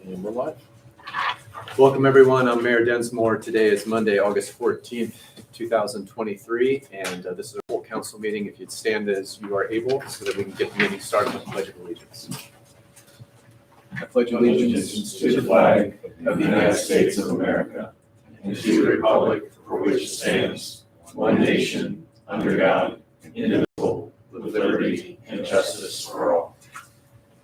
And we're live. Welcome, everyone. I'm Mayor Densmore. Today is Monday, August 14th, 2023, and this is a full council meeting. If you'd stand as you are able so that we can get the meeting started with the Pledge of Allegiance. I pledge allegiance to the flag of the United States of America and to the republic for which it stands, one nation, under God, indivisible, with liberty and justice for all.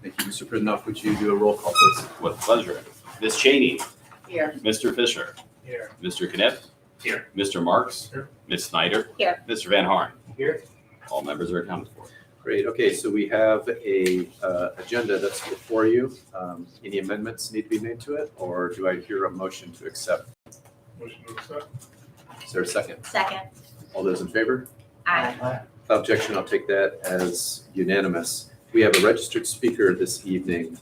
Thank you, Mr. Prisnoff. Would you do a roll call, please? With pleasure. Ms. Cheney. Here. Mr. Fisher. Here. Mr. Knipp. Here. Mr. Marks. Here. Ms. Snyder. Here. Mr. Van Harn. Here. All members are accounted for. Great. Okay, so we have a agenda that's before you. Any amendments need to be made to it, or do I hear a motion to accept? Motion to accept. Is there a second? Second. All those in favor? Aye. Without objection, I'll take that as unanimous. We have a registered speaker this evening,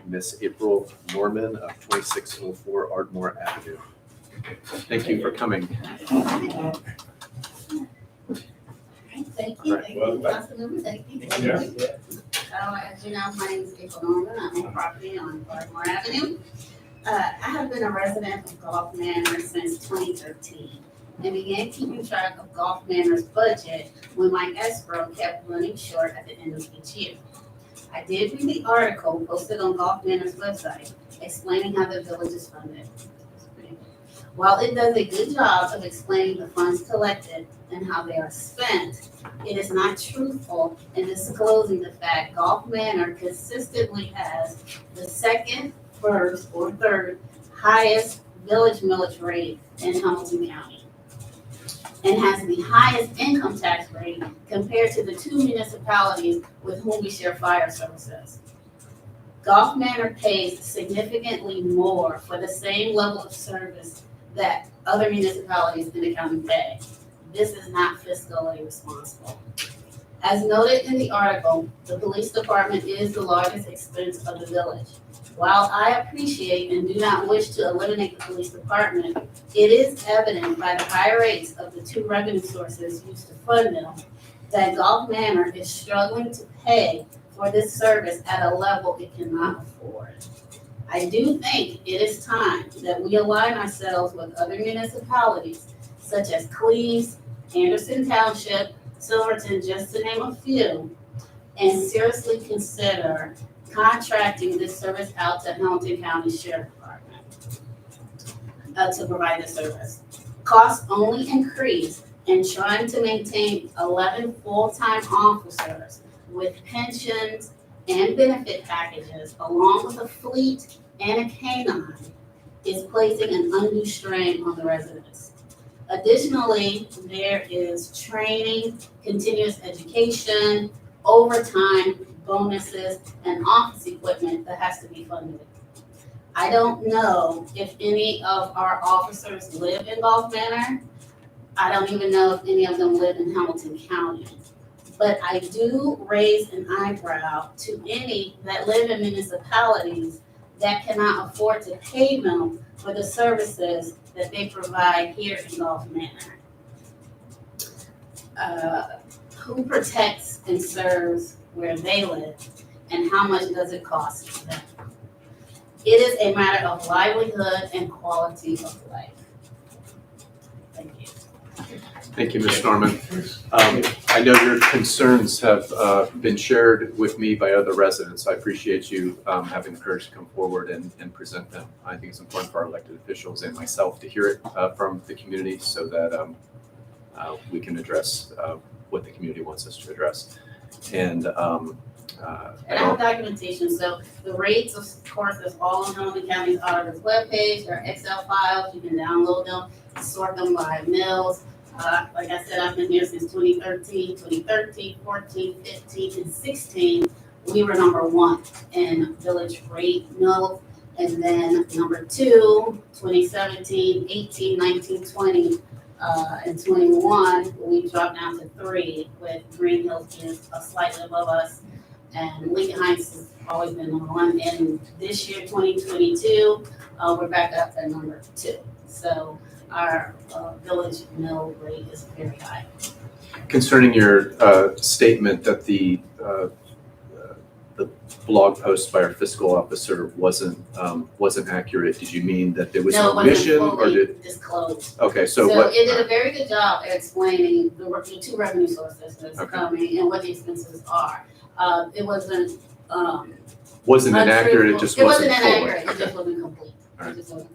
Miss April Norman of 2604 Ardmore Avenue. Thank you for coming. Thank you, All right. thank you, Councilmember, thank you. As you know, my name is April Norman, I own property on Ardmore Avenue. I have been a resident of Golf Manor since 2013 and began keeping track of Golf Manor's budget when my escrow kept running short at the end of each year. I did read the article posted on Golf Manor's website explaining how the village is funded. While it does a good job of explaining the funds collected and how they are spent, it is not truthful in disclosing the fact Golf Manor consistently has the second, first, or third highest village millage rate in Hamilton County and has the highest income tax rate compared to the two municipalities with whom we share fire services. Golf Manor pays significantly more for the same level of service that other municipalities in the county pay. This is not fiscally responsible. As noted in the article, the police department is the largest expense of the village. While I appreciate and do not wish to eliminate the police department, it is evident by the high rates of the two revenue sources used to fund them that Golf Manor is struggling to pay for this service at a level it cannot afford. I do think it is time that we align ourselves with other municipalities such as Cleves, Anderson Township, Silverton, just to name a few, and seriously consider contracting this service out to Hamilton County Sheriff Department to provide the service. Costs only increase in trying to maintain 11 full-time officers with pensions and benefit packages, along with a fleet and a canine, is placing an undue strain on the residents. Additionally, there is training, continuous education, overtime, bonuses, and office equipment that has to be funded. I don't know if any of our officers live in Golf Manor. I don't even know if any of them live in Hamilton County. But I do raise an eyebrow to any that live in municipalities that cannot afford to pay them for the services that they provide here in Golf Manor. Who protects and serves where they live, and how much does it cost them? It is a matter of livelihood and quality of life. Thank you. Thank you, Ms. Norman. I know your concerns have been shared with me by other residents. I appreciate you having the courage to come forward and present them. I think it's important for our elected officials and myself to hear it from the community so that we can address what the community wants us to address. And I have documentation, so the rates, of course, is all on Hamilton County's auditor's webpage. There are Excel files, you can download them, sort them by mills. Like I said, I've been here since 2013, 14, 15, and 16. We were number one in village rate mills. And then number two, 2017, 18, 19, 20, and 21, we dropped down to 3, with Green Hills being slightly above us. And Lincoln Heights has always been number 1. And this year, 2022, we're back up at number 2. So our village mill rate is very high. concerning your statement that the the blog post by our fiscal officer wasn't accurate, did you mean that there was No, no it mission wasn't or fully did? disclosed. Okay, so So what? it did a very good job at explaining the two revenue sources that's Okay. coming and what the expenses are. It wasn't, Wasn't inaccurate, it just wasn't full. inaccurate, it Okay. just wasn't complete. All right. It just wasn't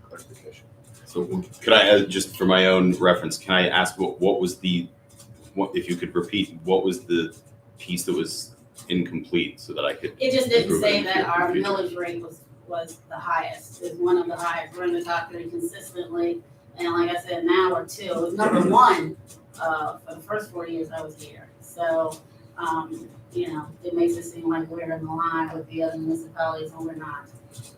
Clarification. So could I, just for my own reference, can I ask what was if you could repeat, what was the piece that was incomplete so that I could? It just didn't improve say in that our future? millage rate was the highest, is one of the highest, we're in the top 3 consistently. And like I said, now we're 2, it was number 1, for the first 4 years I was here. So, it makes it seem like we're in the line with the other municipalities and we're not.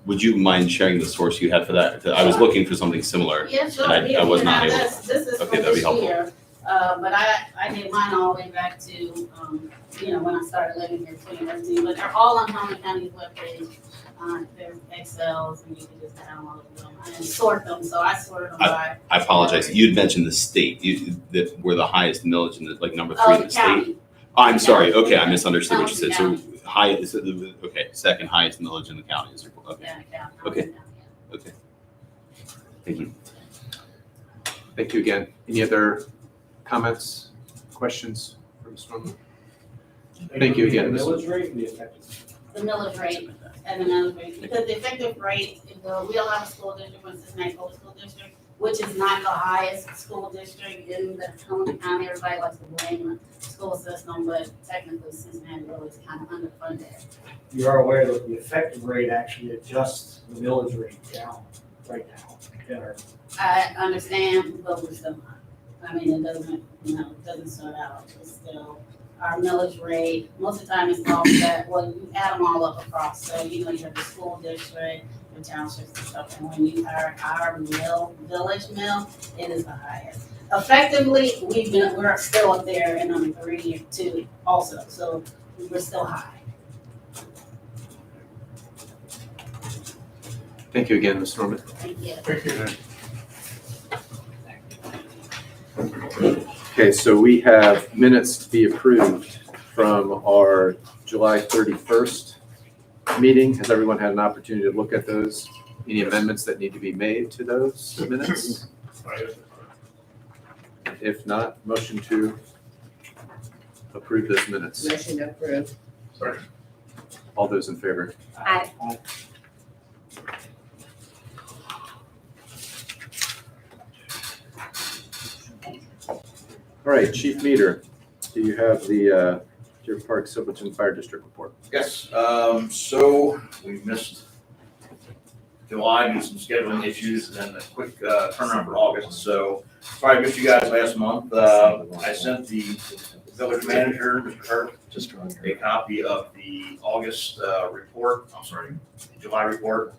Would you mind sharing the source you had for that? I was looking for something similar. Yeah, sure. And I was not able to- This is Okay, for that'd be this helpful. year, but I did mine all the way back to, when I started living here, 2013. But they're all on Holland County's webpage. They're Excels, and you can just download them and sort them. So I sorted them by. I apologize. You'd mentioned the state, that we're the highest millage in the, like number 3 in the state. County. I'm sorry. Okay, I misunderstood what you said. County. So okay, second highest millage in the county is okay. Yeah, county. Okay. Okay. Thank you. Thank you again. Any other comments, questions for Ms. Norman? Thank you again, The Ms. millage rate and the effective. The millage rate and the millage rate, because the effective rate, we don't have a school district, for instance, Cincinnati School District, which is not the highest school district in the county. Everybody likes to blame the school system, but technically Cincinnati really is kind of underfunded. You are aware that the effective rate actually adjusts the millage rate down right now. I understand, but we're still not. I mean, it doesn't start out, it's still, our millage rate, most of the time it's offset, well, you add them all up across, so you have the school district, the townships and stuff, and when you have our village mill, it is the highest. Effectively, we're still up there in number 3 and 2 also, so we're still high. Thank you again, Ms. Norman. Thank you. Thank you. Okay, so we have minutes to be approved from our July 31st meeting. Has everyone had an opportunity to look at those? Any amendments that need to be made to those minutes? If not, motion to approve those minutes. Motion approved. Sorry. All those in favor? Aye. All right, Chief Meter, do you have the Deer Park Silverton Fire District report? Yes, so we missed July due to some scheduling issues and a quick turnaround for August. So sorry I missed you guys last month. I sent the village manager, Mr. Hurt, a copy of the August report, the July report.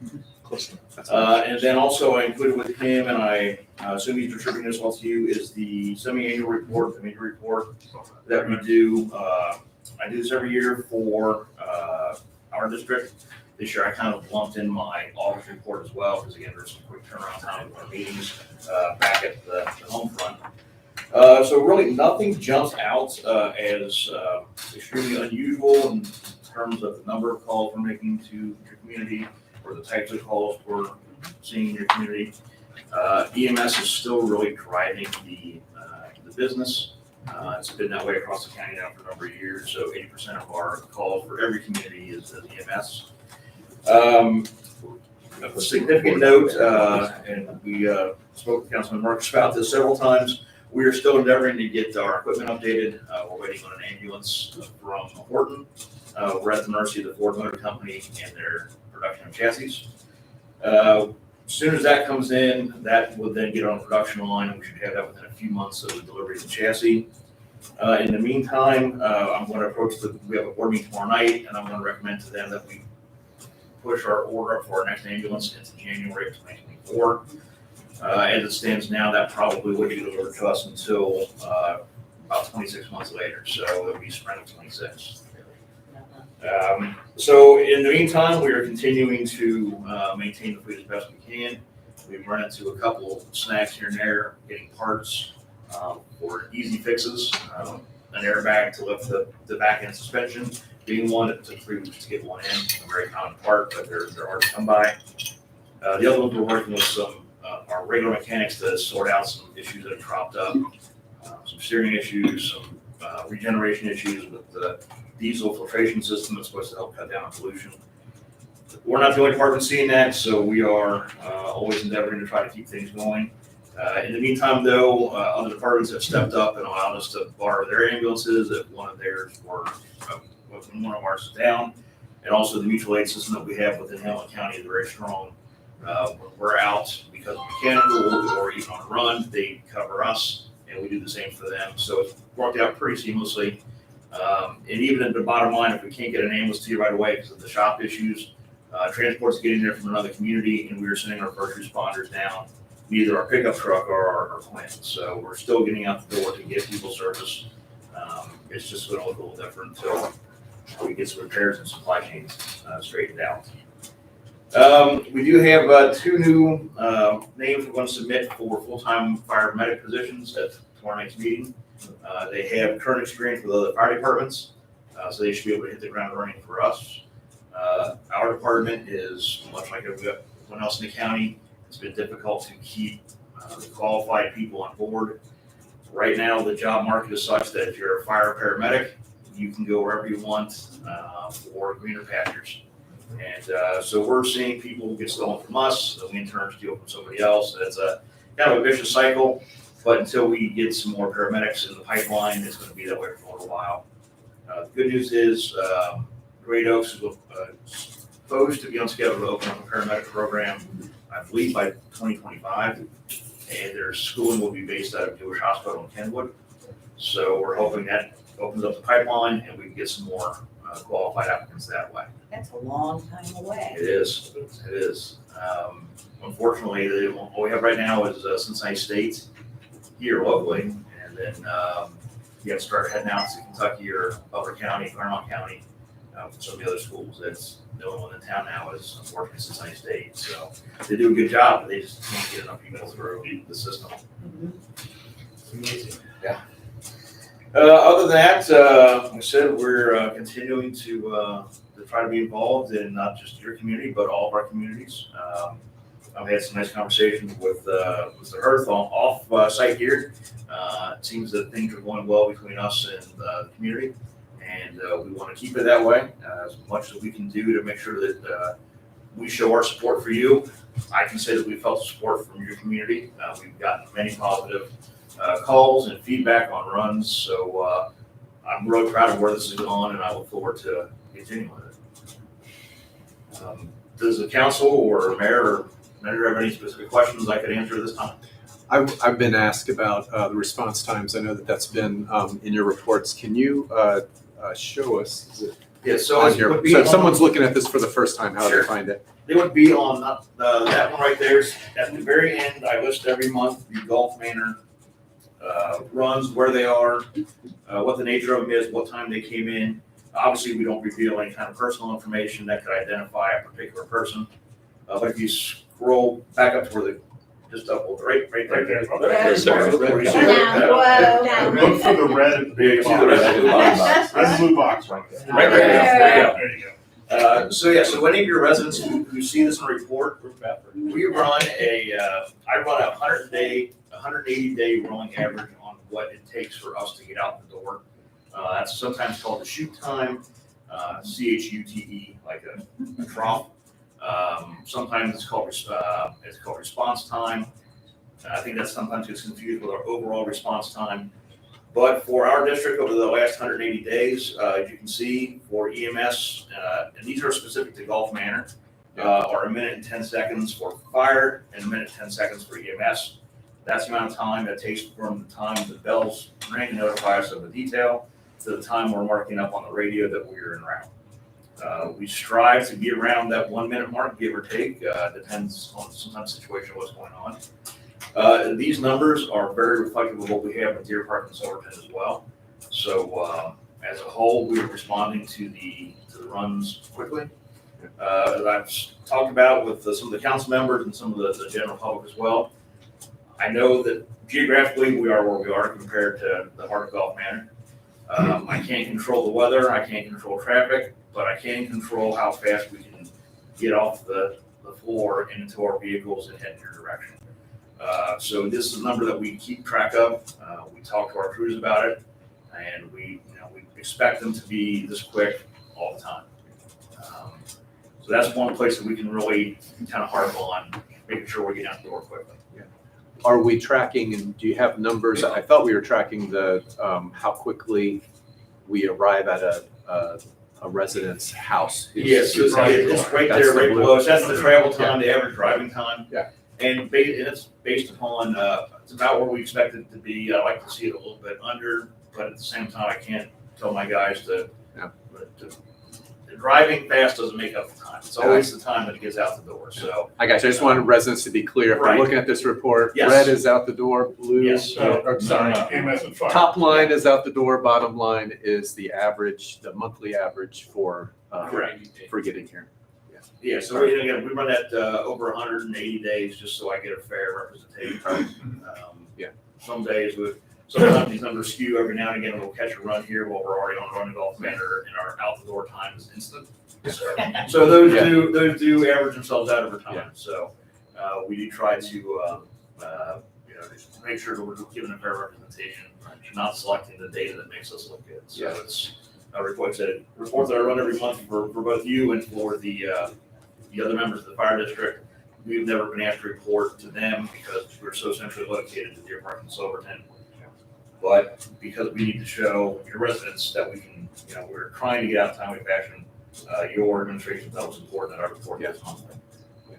And then also I included with him, and I assume he's distributing this all to you, is the semi-annual report, the meter report that we do. I do this every year for our district. This year I kind of lumped in my August report as well, because again, there's some quick turnaround time with our meetings back at the home front. So really nothing jumps out as extremely unusual in terms of the number of calls we're making to your community or the types of calls we're seeing in your community. EMS is still really driving the business. It's been that way across the county now for a number of years, so 80% of our calls for every community is EMS. A significant note, and we spoke with Councilman Marcus about this several times, we are still endeavoring to get our equipment updated. We're waiting on an ambulance from Horton. We're at the mercy of the Ford Motor Company and their production of chassis. As soon as that comes in, that will then get on the production line, and we should have that within a few months of the delivery of the chassis. In the meantime, I'm going to we have a board meeting tomorrow night, and I'm going to recommend to them that we push our order up for our next ambulance into January of 2024. As it stands now, that probably wouldn't be delivered to us until about 26 months later, so it'll be spring of 26. So in the meantime, we are continuing to maintain the fleet as best we can. We've run into a couple snags here and there, getting parts for easy fixes, an airbag to lift the back end suspension, being one, it took 3 weeks to get one in, a very common part, but they're hard to come by. The other ones, we're working with some, our regular mechanics to sort out some issues that have cropped up, some steering issues, some regeneration issues with the diesel filtration system that's supposed to help cut down on pollution. We're not the only department seeing that, so we are always endeavoring to try to keep things going. In the meantime, though, other departments have stepped up and allowed us to borrow their ambulances if one of theirs were, when one of ours is down. And also the mutual aid system that we have within Hamilton County is very strong. When we're out because of mechanical or even on a run, they cover us and we do the same for them. So it's worked out pretty seamlessly. And even at the bottom line, if we can't get an ambulance to you right away because of the shop issues, transport's getting there from another community and we are sending our first responders down, either our pickup truck or our plan. So we're still getting out the door to get people service. It's just going to look a little different until we get some repairs and supply chains straightened out. We do have 2 new names we're going to submit for full-time fire medic positions at tomorrow night's meeting. They have current experience with other fire departments, so they should be able to hit the ground running for us. Our department is much like everyone else in the county. It's been difficult to keep the qualified people on board. Right now, the job market is such that if you're a fire paramedic, you can go wherever you want for greener pastures. And so we're seeing people get stolen from us, and we in turn steal from somebody else. And it's a kind of a vicious cycle, but until we get some more paramedics in the pipeline, it's going to be that way for a little while. The good news is Great Oaks is supposed to be on schedule to open up a paramedic program, I believe by 2025, and their schooling will be based out of Jewish Hospital in Kenwood. So we're hoping that opens up the pipeline and we can get some more qualified applicants that way. That's a long time away. It is. Unfortunately, what we have right now is Cincinnati State here locally, and then you have to start heading out to Kentucky or Butler County, Claremont County, for some of the other schools. That's the only one in town now is unfortunately Cincinnati State. So they do a good job, but they just can't get enough people through the system. Amazing. Other than that, like I said, we're continuing to try to be involved in not just your community, but all of our communities. I've had some nice conversations with Mr. Hirth off site here. It seems that things are going well between us and the community, and we want to keep it that way as much as we can do to make sure that we show our support for you. I can say that we felt support from your community. We've gotten many positive calls and feedback on runs, so I'm really proud of where this has gone, and I look forward to continuing with it. Does the council or mayor or manager have any specific questions I could answer this time? I've been asked about the response times. I know that that's been in your reports. Can you show us? Is it Yeah, so on it here? would be So if on- someone's looking at this for the first time, how do Sure. they find it? They would be on that one right there. At the very end, I list every month the Golf Manor runs, where they are, what the nature of them is, what time they came in. Obviously, we don't reveal any kind of personal information that could identify a particular person. But if you scroll back up to where just up, right there. Right there. Right Sorry. there. You see Now, that? whoa. Look for the red and Yeah, you see the red and blue box. red and blue box right there. Right there. There you go. So any of your residents who see this in the report, we run I run a 180-day rolling average on what it takes for us to get out the door. That's sometimes called the shoot time, CHUTE, like a trough. Sometimes it's called response time. I think that sometimes gets confused with our overall response time. But for our district over the last 180 days, as you can see, for EMS, and these are specific to Gulf Manor, are 1 minute and 10 seconds for fire and 1 minute and 10 seconds for EMS. That's the amount of time it takes from the time the bells ring and notify us of the detail to the time we're marking up on the radio that we're en route. We strive to be around that 1 minute mark, give or take. Depends on sometimes the situation, what's going on. These numbers are very reflective of what we have in Deer Park and Silverton as well. So as a whole, we are responding to the runs quickly. As I've talked about with some of the council members and some of the general public as well, I know that geographically we are where we are compared to the heart of Gulf Manor. I can't control the weather, I can't control traffic, but I can control how fast we can get off the floor and into our vehicles and head in your direction. So this is a number that we keep track of. We talk to our crews about it, and we expect them to be this quick all the time. So that's one place that we can really kind of harp on, making sure we get out the door quickly. Are we tracking, and do you have numbers? I thought we were tracking the, how quickly we arrive at a resident's house. Yes, it's right there, That's right the blue. below. So that's the travel time, the average driving time. Yeah. And it's based upon, it's about where we expect it to be. I like to see it a little bit under, but at the same time, I can't tell my guys to driving fast doesn't make up the time. It's always the time that it gets out the door, so. I got you. I just wanted residents to be clear. If we're Right. looking at this report, Yes. red is out the door, blue. Yes. Sorry. EMS and fire. Top line is out the door, bottom line is the average, the monthly average for getting here. Yeah, so we run that over 180 days, just so I get a fair representation. Yeah. Some days, sometimes these numbers skew every now and again, we'll catch a run here while we're already on running golf Manor, and our out the door time is instant. So those do average themselves out over Yeah. time, so we do try to, make sure that we're giving a fair representation, not selecting the data that makes us look good. So Yeah. it's a report that I run every month for both you and for the other members of the fire district. We've never been asked to report to them because we're so centrally located in Deer Park and Silverton. But because we need to show your residents that we can, we're trying to get out in a timely fashion, your administration felt it was important that our report gets monthly.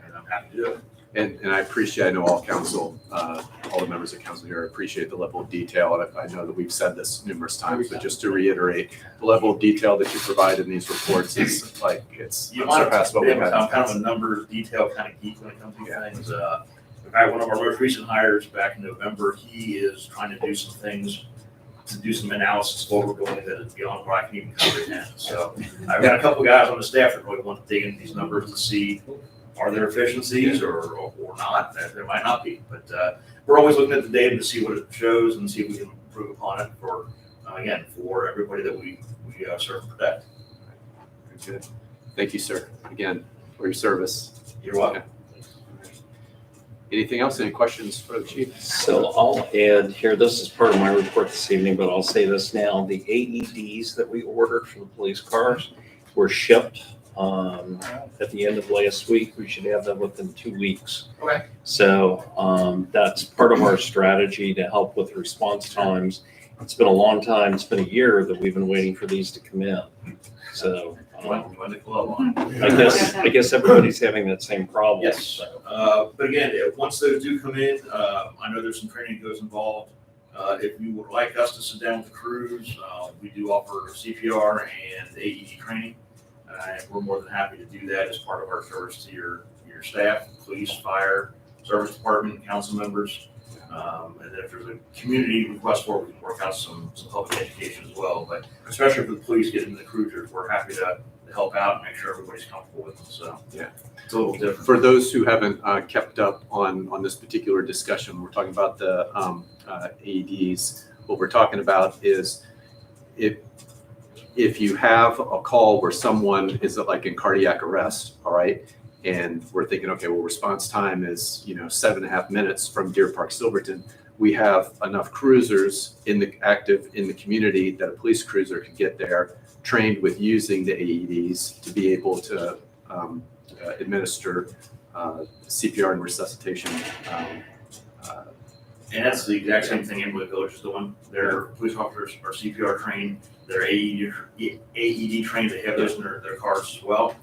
And I'm happy to do it. And I appreciate, I know all council, all the members of council here appreciate the level of detail. And I know that we've said this numerous times, but just to reiterate, the level of detail that you provide in these reports is like, it's You want surpassed what we've had. I'm kind of a numbers detail kind of geek when it comes to these things. In fact, one of our most recent hires back in November, he is trying to do some things to do some analysis of what we're doing that is beyond what I can even comprehend. So I've got a couple guys on the staff that really want to dig into these numbers to see are there efficiencies or not. There might not be, but we're always looking at the data to see what it shows and see if we can improve upon it for, again, for everybody that we serve and protect. Very good. Thank you, sir, again, for your service. You're welcome. Anything else? Any questions for the chief? So I'll add here, this is part of my report this evening, but I'll say this now. The AEDs that we ordered for the police cars were shipped at the end of last week. We should have them within 2 weeks. Okay. So that's part of our strategy to help with response times. It's been a long time. It's been a year that we've been waiting for these to come in. So When the glove on. I guess everybody's having that same problem. Yes, So. but again, once those do come in, I know there's some training that goes involved. If you would like us to sit down with the crews, we do offer CPR and AED training. And we're more than happy to do that as part of our service to your staff, police, fire, service department, council members. And then if there's a community request for it, we can work out some public education as well. But especially for the police getting the cruisers, we're happy to help out and make sure everybody's comfortable with them. So Yeah. it's a little different. For those who haven't kept up on this particular discussion, we're talking about the AEDs. What we're talking about is if you have a call where someone is like in cardiac arrest, all right, and we're thinking, okay, well, response time is 7.5 minutes from Deer Park, Silverton. We have enough cruisers active in the community that a police cruiser could get there, trained with using the AEDs to be able to administer CPR and resuscitation. And that's the exact same thing in Wood Village is doing. Their police officers are CPR trained, they're AED trained, they have those in their cars as well.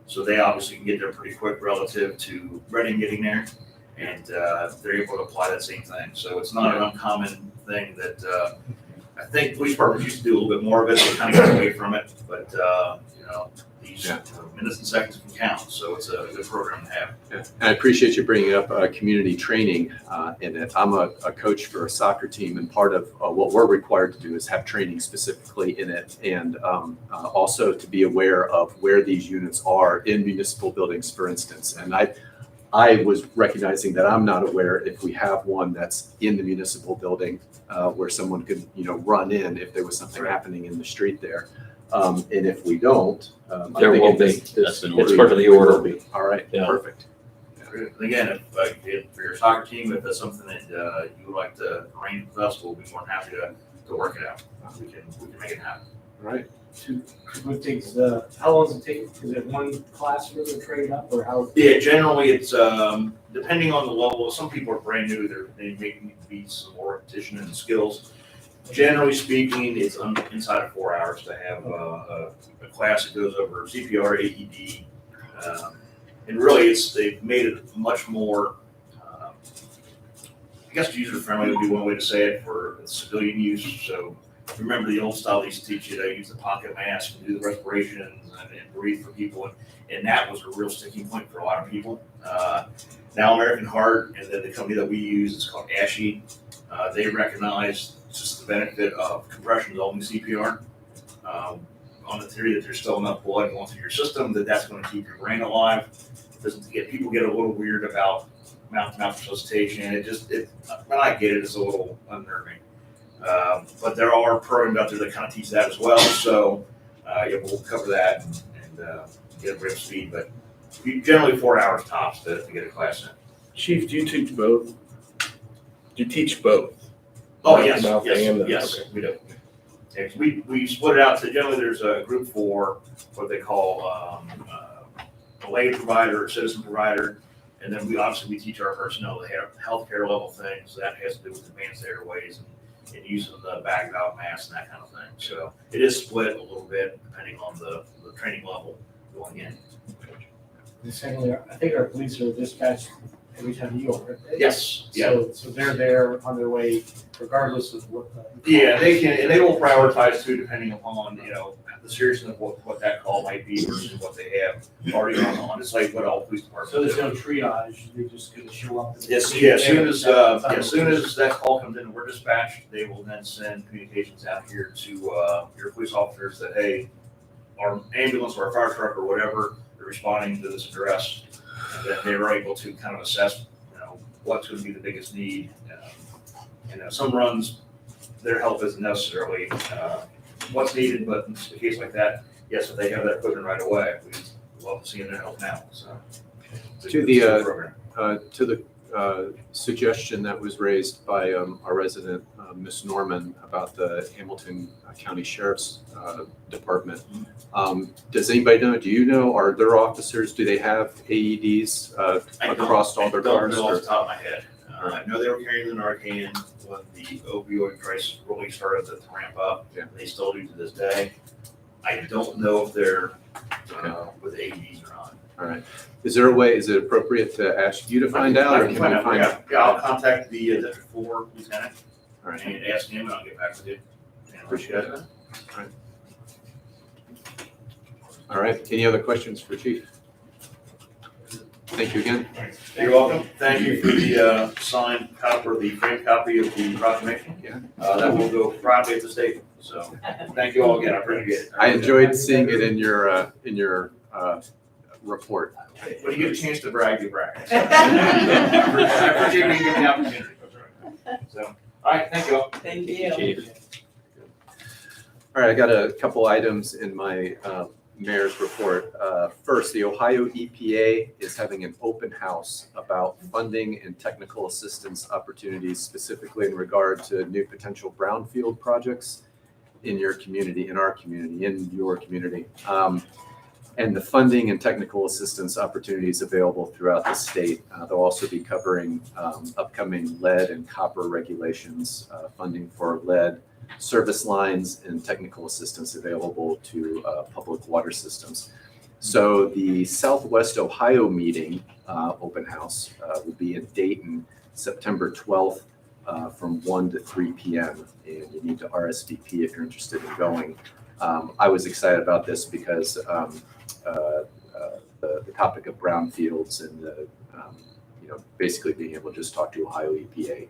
So they obviously can get there pretty quick relative to Reading getting there. And they're able to apply that same thing. So it's not an uncommon thing that I think police departments used to do a little bit more of it, so kind of got away from it. But these minutes and seconds can count, so it's a good program to have. Yeah. And I appreciate you bringing up community training in it. I'm a coach for a soccer team, and part of what we're required to do is have training specifically in it, and also to be aware of where these units are in municipal buildings, for instance. And I was recognizing that I'm not aware if we have one that's in the municipal building where someone could, run in if there was something happening in the street there. And if we don't, I'm There will thinking be. this- That's been It's ordered. part of the we will order. be. All right, Yeah. perfect. And again, if for your soccer team, if that's something that you would like to arrange with us, we'll be more than happy to work it out. We can make it happen. All right. What takes, how long does it take? Is it one classroom to train up or how? Yeah, generally it's, depending on the level, some people are brand new, they may need to be some more repetition and skills. Generally speaking, it's inside of 4 hours to have a class that goes over CPR, AED. And really they've made it much more, I guess user-friendly would be one way to say it for civilian use. So remember the old style they used to teach you to use the pocket mask and do the respirations and breathe for people. And that was a real sticking point for a lot of people. Now American Heart and then the company that we use is called ASHI. They recognize just the benefit of compression only CPR. On the theory that there's still enough blood going through your system that's going to keep your brain alive. People get a little weird about mouth-to-mouth resuscitation. When I get it, it's a little unnerving. But there are programs out there that kind of teach that as well. So we'll cover that and get a real speed. But generally 4 hours tops to get a class in. Chief, do you teach both? Do you teach both? Oh, yes, Mouth and the- yes, okay. we do. Yeah, 'cause we split it out to, generally there's a group for what they call a lay provider, a citizen provider, and then we teach our personnel the healthcare level things that has to do with advanced airways and using the bag valve mask and that kind of thing. So it is split a little bit depending on the training level going in. And secondly, I think our police are dispatched every time you are. Yes, yeah. So they're there on their way regardless of what. Yeah, they can, and they will prioritize too, depending upon, the seriousness of what that call might be versus what they have already on. It's like what all police departments So there's do. no triage, they're just gonna show up. Yes, as soon as that call comes in and we're dispatched, they will then send communications out here to, your police officers that, hey, our ambulance or our fire truck or whatever, they're responding to this address. And then they were able to kind of assess, what's gonna be the biggest need. Some runs, their help isn't necessarily, what's needed, but in a case like that, yes, if they have that equipment right away, we'd love to see their help now, so. To the, to the suggestion that was raised by our resident, Ms. Norman, about the Hamilton County Sheriff's Department. Does anybody know, do you know, are their officers, do they have AEDs across all their cars? I don't know off or- the top of my head. I know they were carrying the Narcan when the opioid crisis really started to ramp up. Yeah. They still do to this day. I don't know if they're with AEDs or not. All right. Is there a way, is it appropriate to ask you to find out, or can I find out? Yeah, I'll contact the District 4 lieutenant All right. and ask him, and I'll get back with you. Appreciate it. All right. Any other questions for Chief? Thank you again. You're welcome. Thank you for the signed copy or the framed copy of the proclamation. Yeah. That will go proudly at the state. So thank you all again. I appreciate it. I enjoyed seeing it in your report. When you get a chance to brag, you brag. I appreciate you giving me the opportunity. So, all right, thank you all. Thank you. Chief. All right, I got a couple items in my mayor's report. First, the Ohio EPA is having an open house about funding and technical assistance opportunities, specifically in regard to new potential brownfield projects in your community, in our community, in your community. And the funding and technical assistance opportunities available throughout the state. They'll also be covering upcoming lead and copper regulations, funding for lead service lines and technical assistance available to public water systems. So the Southwest Ohio meeting, open house, will be in Dayton, September 12th from 1 to 3 p.m. And you need to RSVP if you're interested in going. I was excited about this because the topic of brownfields and the, basically being able to just talk to Ohio EPA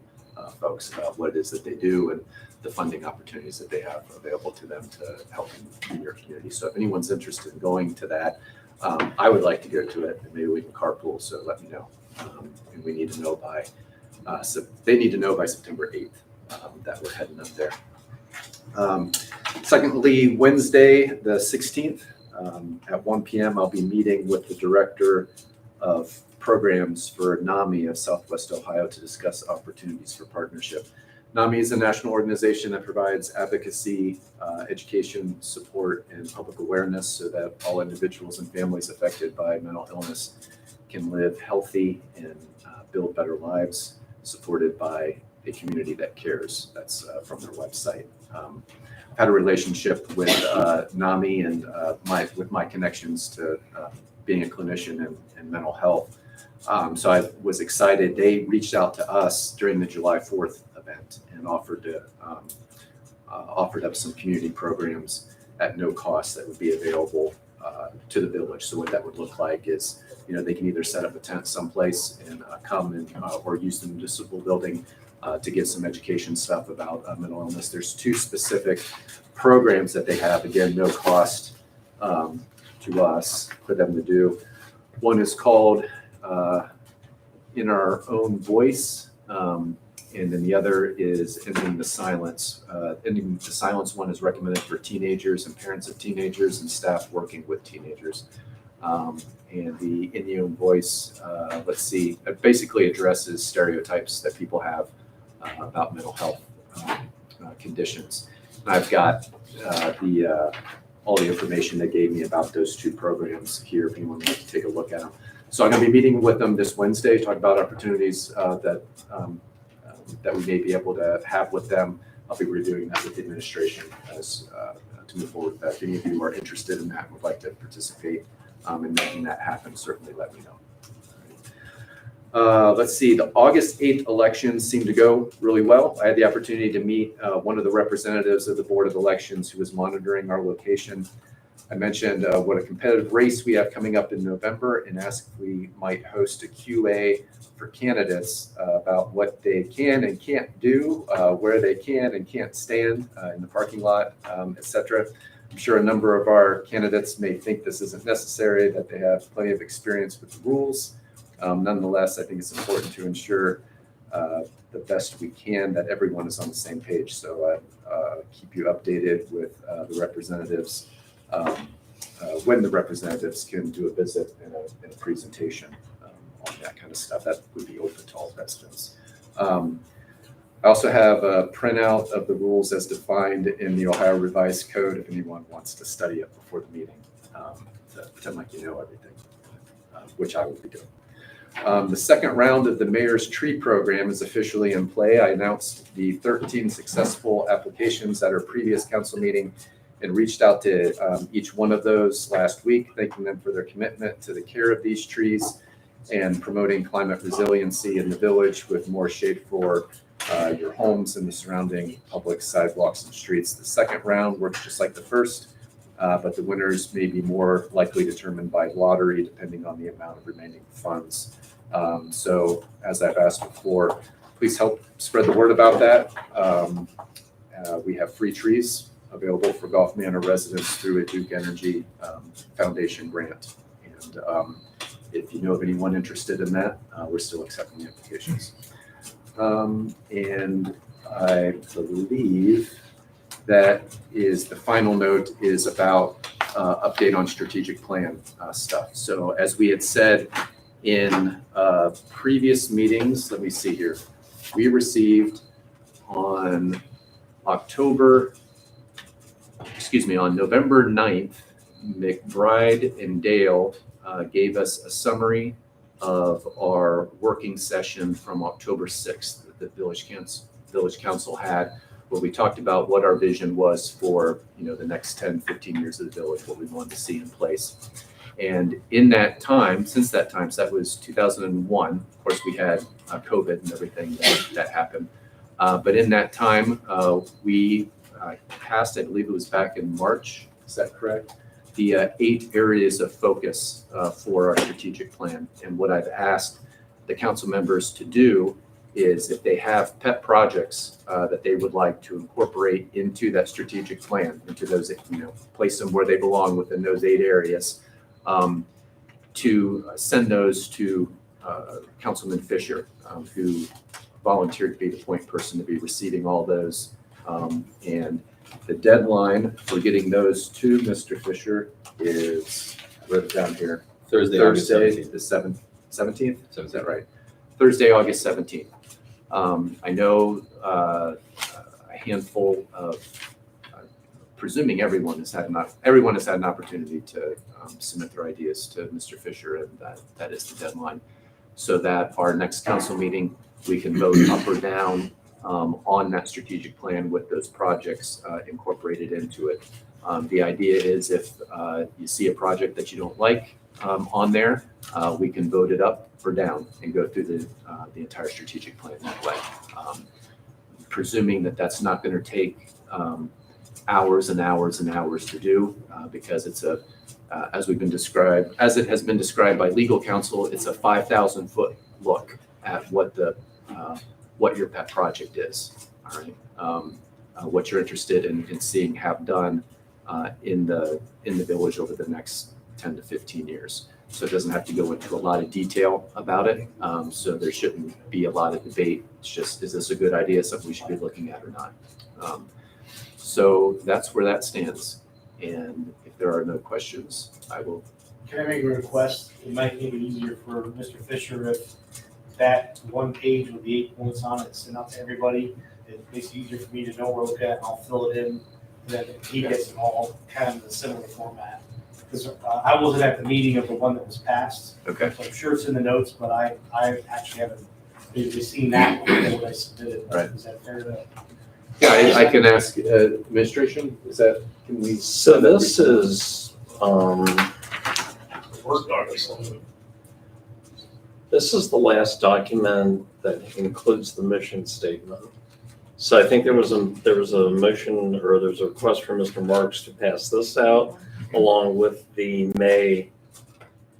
folks about what it is that they do and the funding opportunities that they have available to them to help in your community. So if anyone's interested in going to that, I would like to go to it, and maybe we can carpool, so let me know. And we need to know by, they need to know by September 8th that we're heading up there. Secondly, Wednesday, the 16th, at 1 p.m., I'll be meeting with the director of programs for NAMI of Southwest Ohio to discuss opportunities for partnership. NAMI is a national organization that provides advocacy, education, support, and public awareness so that all individuals and families affected by mental illness can live healthy and build better lives, supported by a community that cares. That's from their website. I've had a relationship with NAMI and with my connections to being a clinician in mental health. So I was excited. They reached out to us during the July 4th event and offered up some community programs at no cost that would be available to the village. So what that would look like is, they can either set up a tent someplace and come and or use the municipal building to get some education stuff about mental illness. There's 2 specific programs that they have, again, no cost to us for them to do. One is called In Our Own Voice, and then the other is Ending the Silence. Ending the Silence one is recommended for teenagers and parents of teenagers and staff working with teenagers. And the In Your Own Voice, it basically addresses stereotypes that people have about mental health conditions. And I've got all the information they gave me about those 2 programs here if anyone wants to take a look at them. So I'm going to be meeting with them this Wednesday, talk about opportunities that we may be able to have with them. I'll be reviewing that with the administration as to move forward with that. If any of you are interested in that and would like to participate in making that happen, certainly let me know. Let's see, the August 8th elections seemed to go really well. I had the opportunity to meet one of the representatives of the Board of Elections who was monitoring our location. I mentioned what a competitive race we have coming up in November and asked if we might host a QA for candidates about what they can and can't do, where they can and can't stand in the parking lot, etc. I'm sure a number of our candidates may think this isn't necessary, that they have plenty of experience with the rules. Nonetheless, I think it's important to ensure the best we can that everyone is on the same page. So keep you updated with the representatives when the representatives can do a visit and a presentation on that kind of stuff. That would be open to all residents. I also have a printout of the rules as defined in the Ohio Revised Code if anyone wants to study it before the meeting, to pretend like you know everything, which I will be doing. The second round of the Mayor's Tree Program is officially in play. I announced the 13 successful applications at our previous council meeting and reached out to each one of those last week, thanking them for their commitment to the care of these trees and promoting climate resiliency in the village with more shade for your homes and the surrounding public sidewalks and streets. The second round works just like the first, but the winners may be more likely determined by lottery depending on the amount of remaining funds. So as I've asked before, please help spread the word about that. We have free trees available for Gulf Manor residents through a Duke Energy Foundation grant. And if you know of anyone interested in that, we're still accepting applications. And I believe that is the final note is about update on strategic plan stuff. So as we had said in previous meetings, let me see here, we received on November 9th, McBride and Dale gave us a summary of our working session from October 6th that the Village Council had, where we talked about what our vision was for the next 10, 15 years of the village, what we wanted to see in place. And in that time, since that time, so that was 2001, of course we had COVID and everything that happened. But in that time, we passed, I believe it was back in March, is that correct? The 8 areas of focus for our strategic plan. And what I've asked the council members to do is if they have pet projects that they would like to incorporate into that strategic plan, into those, place them where they belong within those 8 areas, to send those to Councilman Fisher, who volunteered to be the point person to be receiving all those. And the deadline for getting those to Mr. Fisher is, I wrote it down here, August Thursday, 17th. the 17th? Is that right? Thursday, August 17th. I know a handful of, presuming everyone has had an opportunity to submit their ideas to Mr. Fisher, and that is the deadline. So that our next council meeting, we can vote up or down on that strategic plan with those projects incorporated into it. The idea is if you see a project that you don't like on there, we can vote it up or down and go through the entire strategic plan that way. Presuming that that's not going to take hours and hours and hours to do, because it's as it has been described by legal counsel, it's a 5,000-foot look at what your pet project is. All right, what you're interested in seeing have done in the village over the next 10 to 15 years. So it doesn't have to go into a lot of detail about it. So there shouldn't be a lot of debate. It's just, is this a good idea, something we should be looking at or not? So that's where that stands. And if there are no questions, I will. Can I make a request? It might make it easier for Mr. Fisher if that one page with the 8 points on it sent out to everybody. It makes it easier for me to know where to look at, and I'll fill it in, and then he gets it all kind of in a similar format. Because I wasn't at the meeting of the one that was passed, Okay. so I'm sure it's in the notes, but I actually haven't really seen that one before I submitted. Right. Is that fair to? Yeah, I can ask administration, can we? So this is, this is the last document that includes the mission statement. So I think there was a motion, or there's a request from Mr. Marks to pass this out along with the May,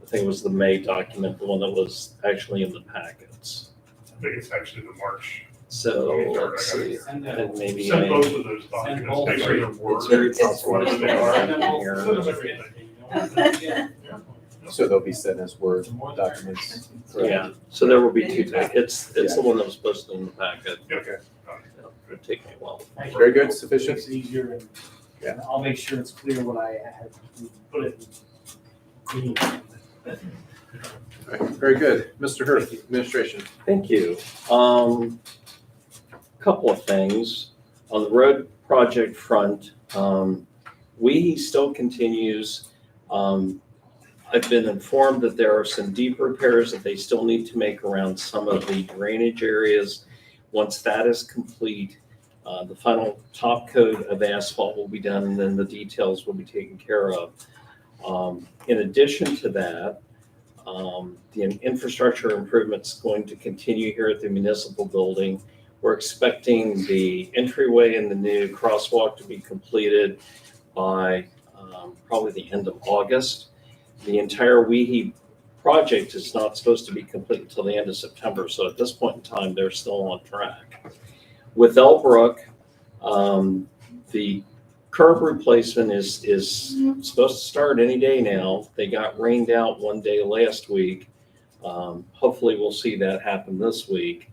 I think it was the May document, the one that was actually in the packets. I think it's actually the March. So let's see, and maybe Send I, both of those documents, make sure they're it's worded. very possible It's- they are it's- in here. So they'll be sent as Word documents. Yeah, so there will be two, it's the one that was posted in the packet. Okay. It'll take me a while. Very good, sufficient? Makes it easier, and Yeah. I'll make sure it's clear what I have to put it in. All right, very good. Mr. Hurth, administration. Thank you. Couple of things. On the road project front, we still continues. I've been informed that there are some deep repairs that they still need to make around some of the drainage areas. Once that is complete, the final top coat of asphalt will be done, and then the details will be taken care of. In addition to that, the infrastructure improvements going to continue here at the municipal building. We're expecting the entryway and the new crosswalk to be completed by probably the end of August. The entire Weehee project is not supposed to be complete until the end of September, so at this point in time, they're still on track. With Elbrook, the curb replacement is supposed to start any day now. They got rained out one day last week. Hopefully we'll see that happen this week.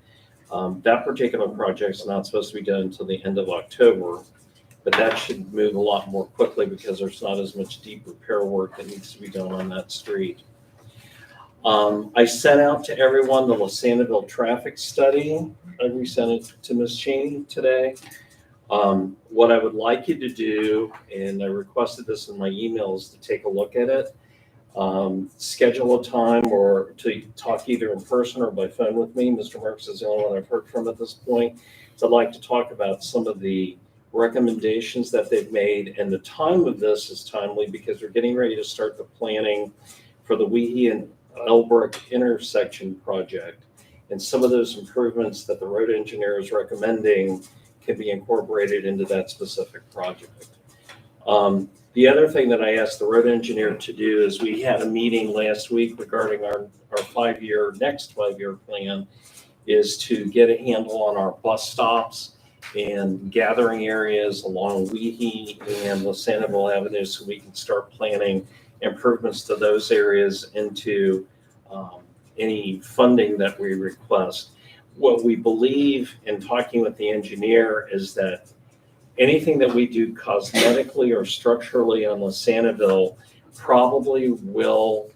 That particular project's not supposed to be done until the end of October, but that should move a lot more quickly because there's not as much deep repair work that needs to be done on that street. I sent out to everyone the Lasanaville traffic study. I resent it to Ms. Cheney today. What I would like you to do, and I requested this in my email, is to take a look at it. Schedule a time or to talk either in person or by phone with me. Mr. Marks is the only one I've heard from at this point. So I'd like to talk about some of the recommendations that they've made, and the time of this is timely because we're getting ready to start the planning for the Weehee and Elbrook intersection project. And some of those improvements that the road engineer is recommending can be incorporated into that specific project. The other thing that I asked the road engineer to do is we had a meeting last week regarding our next five-year plan, is to get a handle on our bus stops and gathering areas along Weehee and Lasanaville Avenue so we can start planning improvements to those areas into any funding that we request. What we believe in talking with the engineer is that anything that we do cosmetically or structurally on Saniville probably will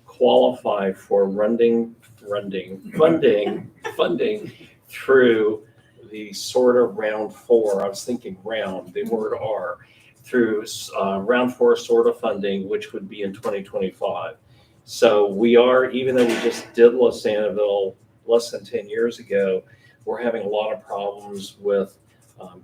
qualify for funding through the sort of round four. I was thinking round, the word R, through round four sort of funding, which would be in 2025. So we are, even though we just did Saniville less than 10 years ago, we're having a lot of problems with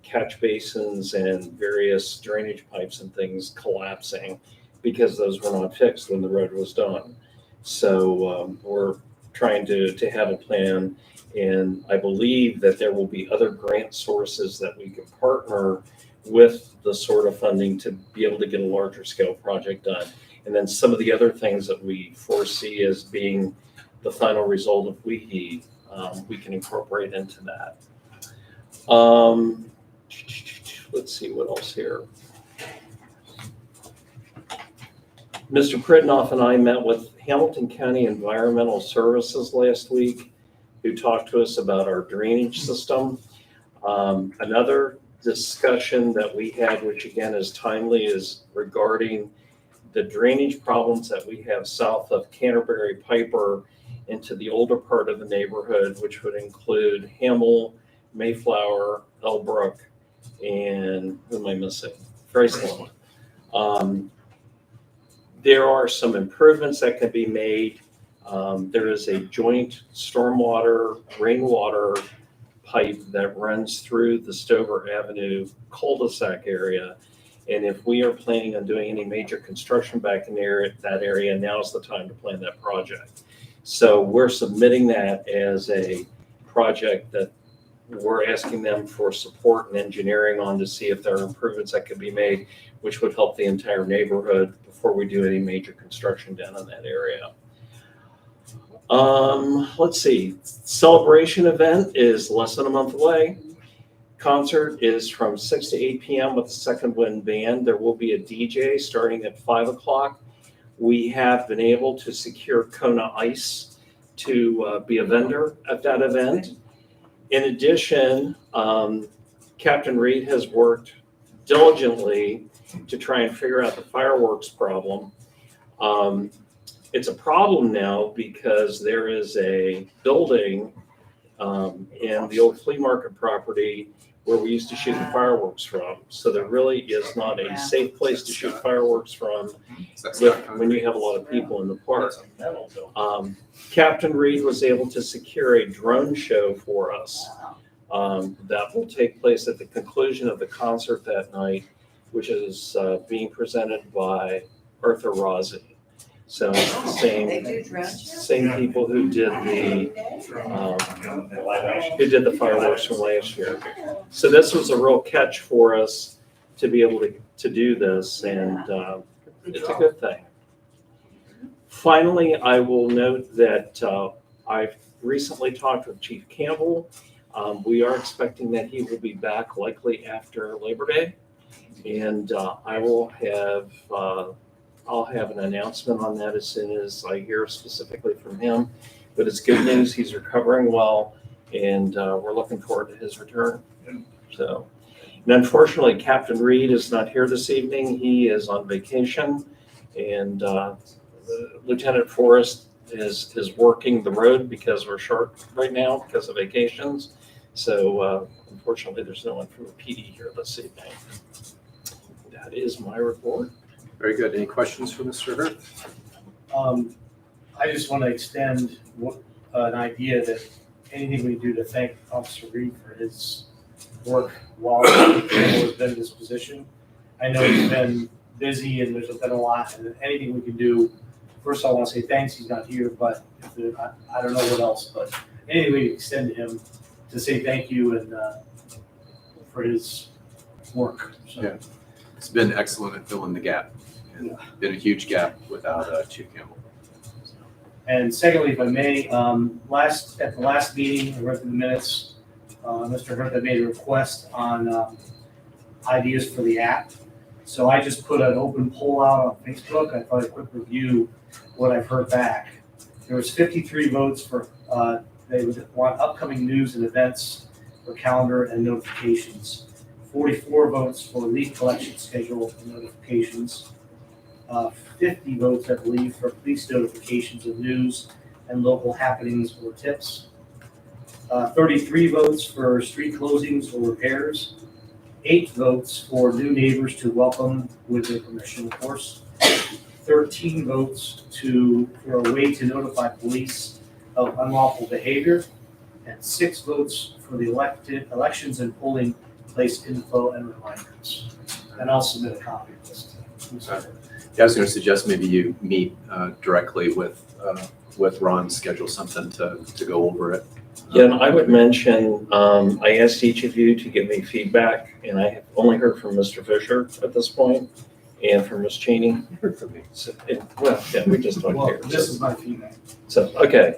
catch basins and various drainage pipes and things collapsing because those were not fixed when the road was done. So we're trying to have a plan, and I believe that there will be other grant sources that we can partner with the sort of funding to be able to get a larger scale project done. And then some of the other things that we foresee as being the final result of WEHE, we can incorporate into that. Let's see what else here. Mr. Pridnoff and I met with Hamilton County Environmental Services last week, who talked to us about our drainage system. Another discussion that we had, which again is timely, is regarding the drainage problems that we have south of Canterbury Piper into the older part of the neighborhood, which would include Hamel, Mayflower, Elbrook, and who am I missing? Graceland. There are some improvements that can be made. There is a joint stormwater, rainwater pipe that runs through the Stover Avenue cul-de-sac area. And if we are planning on doing any major construction back in that area, now's the time to plan that project. So we're submitting that as a project that we're asking them for support and engineering on to see if there are improvements that could be made, which would help the entire neighborhood before we do any major construction down in that area. Let's see, celebration event is less than a month away. Concert is from 6 to 8 p.m. with the Second Wind Band. There will be a DJ starting at 5 o'clock. We have been able to secure Kona Ice to be a vendor at that event. In addition, Captain Reed has worked diligently to try and figure out the fireworks problem. It's a problem now because there is a building in the old flea market property where we used to shoot the fireworks from. So there really is not a safe place to shoot fireworks from when you have a lot of people in the park. Captain Reed was able to secure a drone show for us that will take place at the conclusion of the concert that night, which is being presented by Arthur Rossi. So it's the same people who did the fireworks from last year. So this was a real catch for us to be able to do this, and it's a good thing. Finally, I will note that I've recently talked with Chief Campbell. We are expecting that he will be back likely after Labor Day, and I'll have an announcement on that as soon as I hear specifically from him. But it's good news, he's recovering well, and we're looking forward to his return. So, and unfortunately, Captain Reed is not here this evening. He is on vacation, and Lieutenant Forrest is working the road because we're short right now because of vacations. So unfortunately, there's no one from the PD here this evening. That is my report. Very good. Any questions for Mr. Hurt? I just want to extend an idea that anything we do to thank Officer Reed for his work while he has been in this position. I know he's been busy and there's been a lot, and anything we can do. First, I want to say thanks. He's not here, but I don't know what else, but anything we can extend to him to say thank you and for his work. So. Yeah. It's been excellent at filling the gap. And been a huge gap without Chief Campbell. And secondly, if I may, at the last meeting, I read through the minutes, Mr. Hurt had made a request on ideas for the app. So I just put an open poll out on Facebook. I thought a quick review what I've heard back. There was 53 votes for, they would want upcoming news and events for calendar and notifications. 44 votes for leaf collection schedule and notifications. 50 votes, I believe, for police notifications of news and local happenings or tips. 33 votes for street closings or repairs. 8 votes for new neighbors to welcome with their permission, of course. 13 votes for a way to notify police of unlawful behavior. And 6 votes for the elections and polling place info and reminders. And I'll submit a copy of this. Yeah, I was going to suggest maybe you meet directly with Ron, schedule something to go over it. Yeah, and I would mention, I asked each of you to give me feedback, and I have only heard from Mr. Fisher at this point, and from Ms. Cheney. Heard from me. So, well, yeah, we just talked Well, here. this is my feedback. So, okay.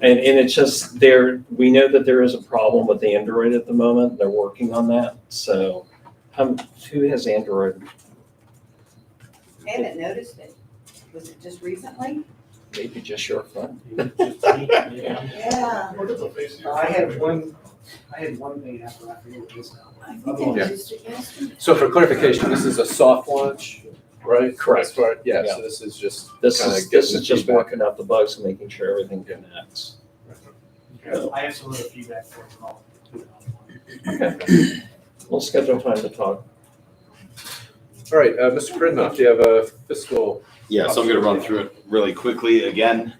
And it's just there, we know that there is a problem with Android at the moment. They're working on that. So, who has Android? I haven't noticed it. Was it just recently? Maybe just your phone. Yeah. I had one thing after, I forget what it is now. I think Yeah. I used it yesterday. So for clarification, this is a soft launch, right? Correct. As far- Yeah, Yeah. so this is just This kinda is getting the just feedback. working out the bugs and making sure everything connects. I have some other feedback for you all. Okay. We'll schedule time to talk. All right, Mr. Pridnoff, do you have a fiscal? Yeah, so I'm gonna run through it really quickly again,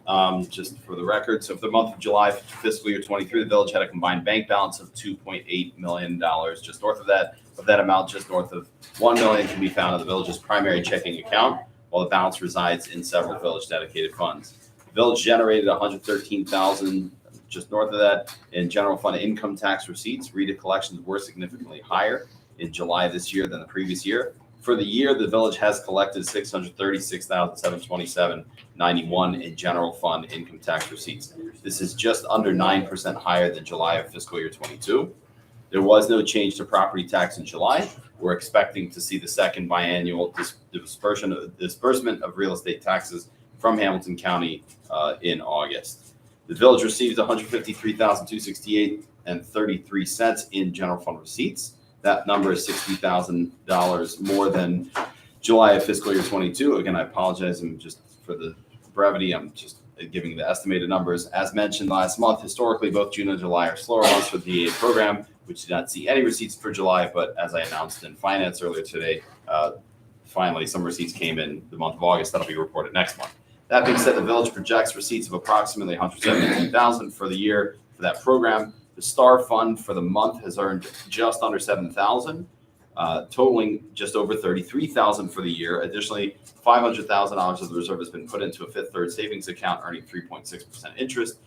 just for the record. So for the month of July fiscal year 23, the village had a combined bank balance of $2.8 million. Just north of that amount, just north of $1 million can be found in the village's primary checking account, while the balance resides in several village dedicated funds. The village generated $113,000 just north of that in general fund income tax receipts. RETA collections were significantly higher in July this year than the previous year. For the year, the village has collected $636,727.91 in general fund income tax receipts. This is just under 9% higher than July of fiscal year 22. There was no change to property tax in July. We're expecting to see the second biannual disbursement of real estate taxes from Hamilton County in August. The village received $153,268.33 in general fund receipts. That number is $60,000 more than July of fiscal year 22. Again, I apologize. I'm just for the brevity. I'm just giving the estimated numbers. As mentioned last month, historically, both June and July are slower months for the DA program, which did not see any receipts for July. But as I announced in finance earlier today, finally some receipts came in the month of August. That'll be reported next month. That being said, the village projects receipts of approximately $172,000 for the year for that program. The STAR fund for the month has earned just under $7,000, totaling just over $33,000 for the year. Additionally, $500,000 of the reserve has been put into a Fifth Third savings account, earning 3.6% interest,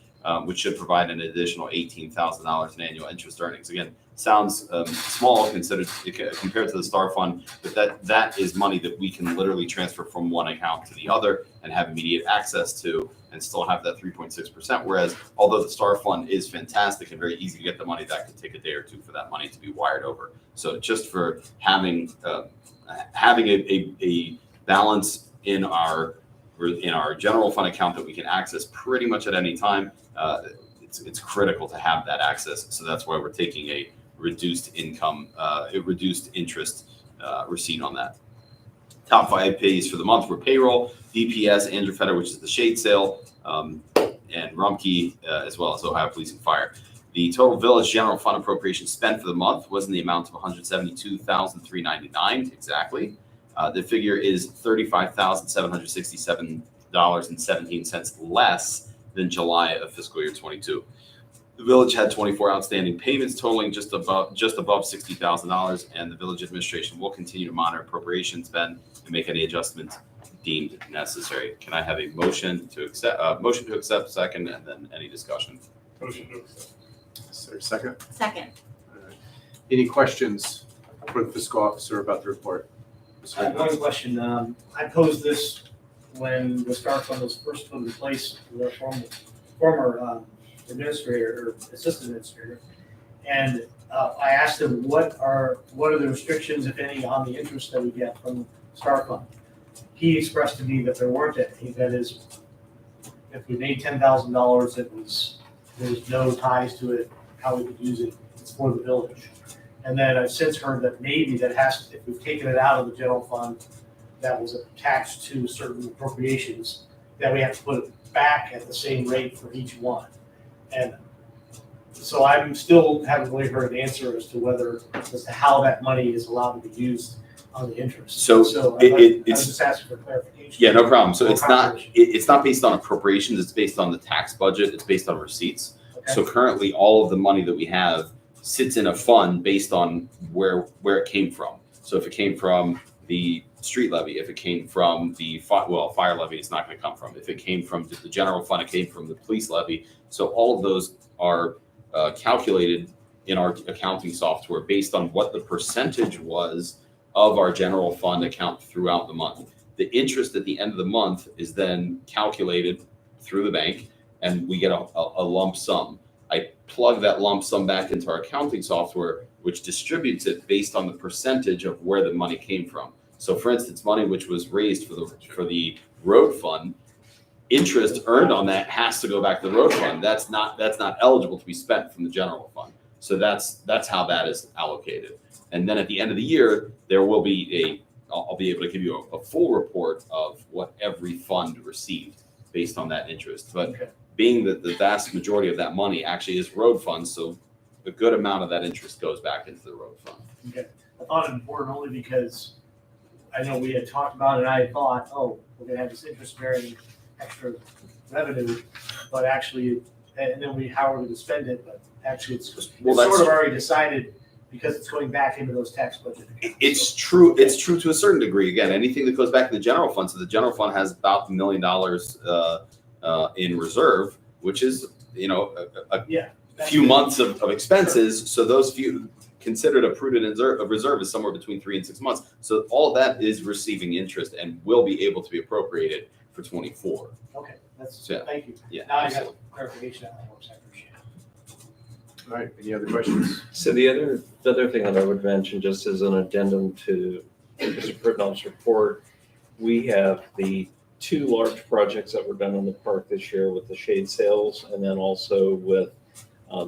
which should provide an additional $18,000 in annual interest earnings. Again, sounds small compared to the STAR fund, but that is money that we can literally transfer from one account to the other and have immediate access to and still have that 3.6%. Whereas although the STAR fund is fantastic and very easy to get the money, that could take a day or two for that money to be wired over. So just for having a balance in our general fund account that we can access pretty much at any time, it's critical to have that access. So that's why we're taking a reduced interest receipt on that. Top 5 pays for the month were payroll, DPS, Andrew Fetter, which is the shade sale, and Rumpke, as well as Ohio Police and Fire. The total village general fund appropriation spent for the month was in the amount of $172,399 exactly. The figure is $35,767.17 less than July of fiscal year 22. The village had 24 outstanding payments totaling just above $60,000, and the village administration will continue to monitor appropriation spend and make any adjustments deemed necessary. Can I have a motion to accept, second, and then any discussion? Motion to accept. Is there a second? Second. All right. Any questions for the fiscal officer about the report? I have one question. I posed this when the STAR fund was first put in place, the former administrator or assistant administrator. And I asked him, what are the restrictions, if any, on the interest that we get from STAR fund? He expressed to me that there weren't any. That is, if we made $10,000, there's no ties to it, how we could use it, it's for the village. And then I've since heard that maybe if we've taken it out of the general fund that was attached to certain appropriations, that we have to put it back at the same rate for each one. And so I'm still haven't really heard an answer as to how that money is allowed to be used on the interest. So I was it's just asking for clarification. yeah, no problem. So Or it's not confirmation. it's not based on appropriations. It's based on the tax budget. It's based on receipts. Okay. So currently, all of the money that we have sits in a fund based on where it came from. So if it came from the street levy, if it came from the fire levy, it's not going to come from. If it came from the general fund, it came from the police levy. So all of those are calculated in our accounting software based on what the percentage was of our general fund account throughout the month. The interest at the end of the month is then calculated through the bank, and we get a lump sum. I plug that lump sum back into our accounting software, which distributes it based on the percentage of where the money came from. So for instance, money which was raised for the road fund, interest earned on that has to go back to the road fund. That's not eligible to be spent from the general fund. So that's how that is allocated. And then at the end of the year, there will be I'll be able to give you a full report of what every fund received based on that interest. But Okay. being that the vast majority of that money actually is road funds, so a good amount of that interest goes back into the road fund. Okay. I thought it important only because I know we had talked about it, and I thought, oh, we're gonna have this interest-bearing extra revenue, but actually, and then how we're gonna spend it, but actually it's Well, sort that's- of already decided because it's going back into those tax budget accounts. It's true to a certain degree. Again, anything that goes back to the general fund. So the general fund has about $1 million in reserve, which is a few months of expenses. So those few considered a prudent reserve is somewhere between 3 and 6 months. So all of that is receiving interest and will be able to be appropriated for 24. Okay, that's, Yeah. thank you. Yeah, Now I got absolutely. clarification on that works, I appreciate it. All right, any other questions? So the other thing that I would mention, just as an addendum to Mr. Brittenell's report, we have the 2 large projects that were done in the park this year with the shade sails and then also with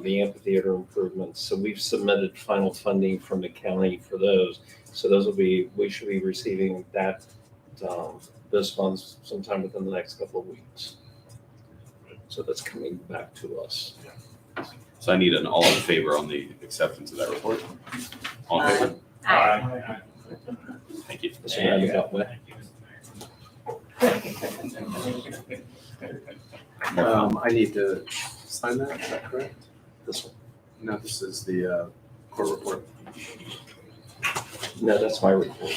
the amphitheater improvements. So we've submitted final funding from the county for those. So we should be receiving those funds sometime within the next couple of weeks. So that's coming back to us. So I need an all in favor on the acceptance of that report. All in favor? Aye. Thank you. Mr. Roundabout. I need to sign that, is that correct? This one. No, this is the court report. No, that's my report.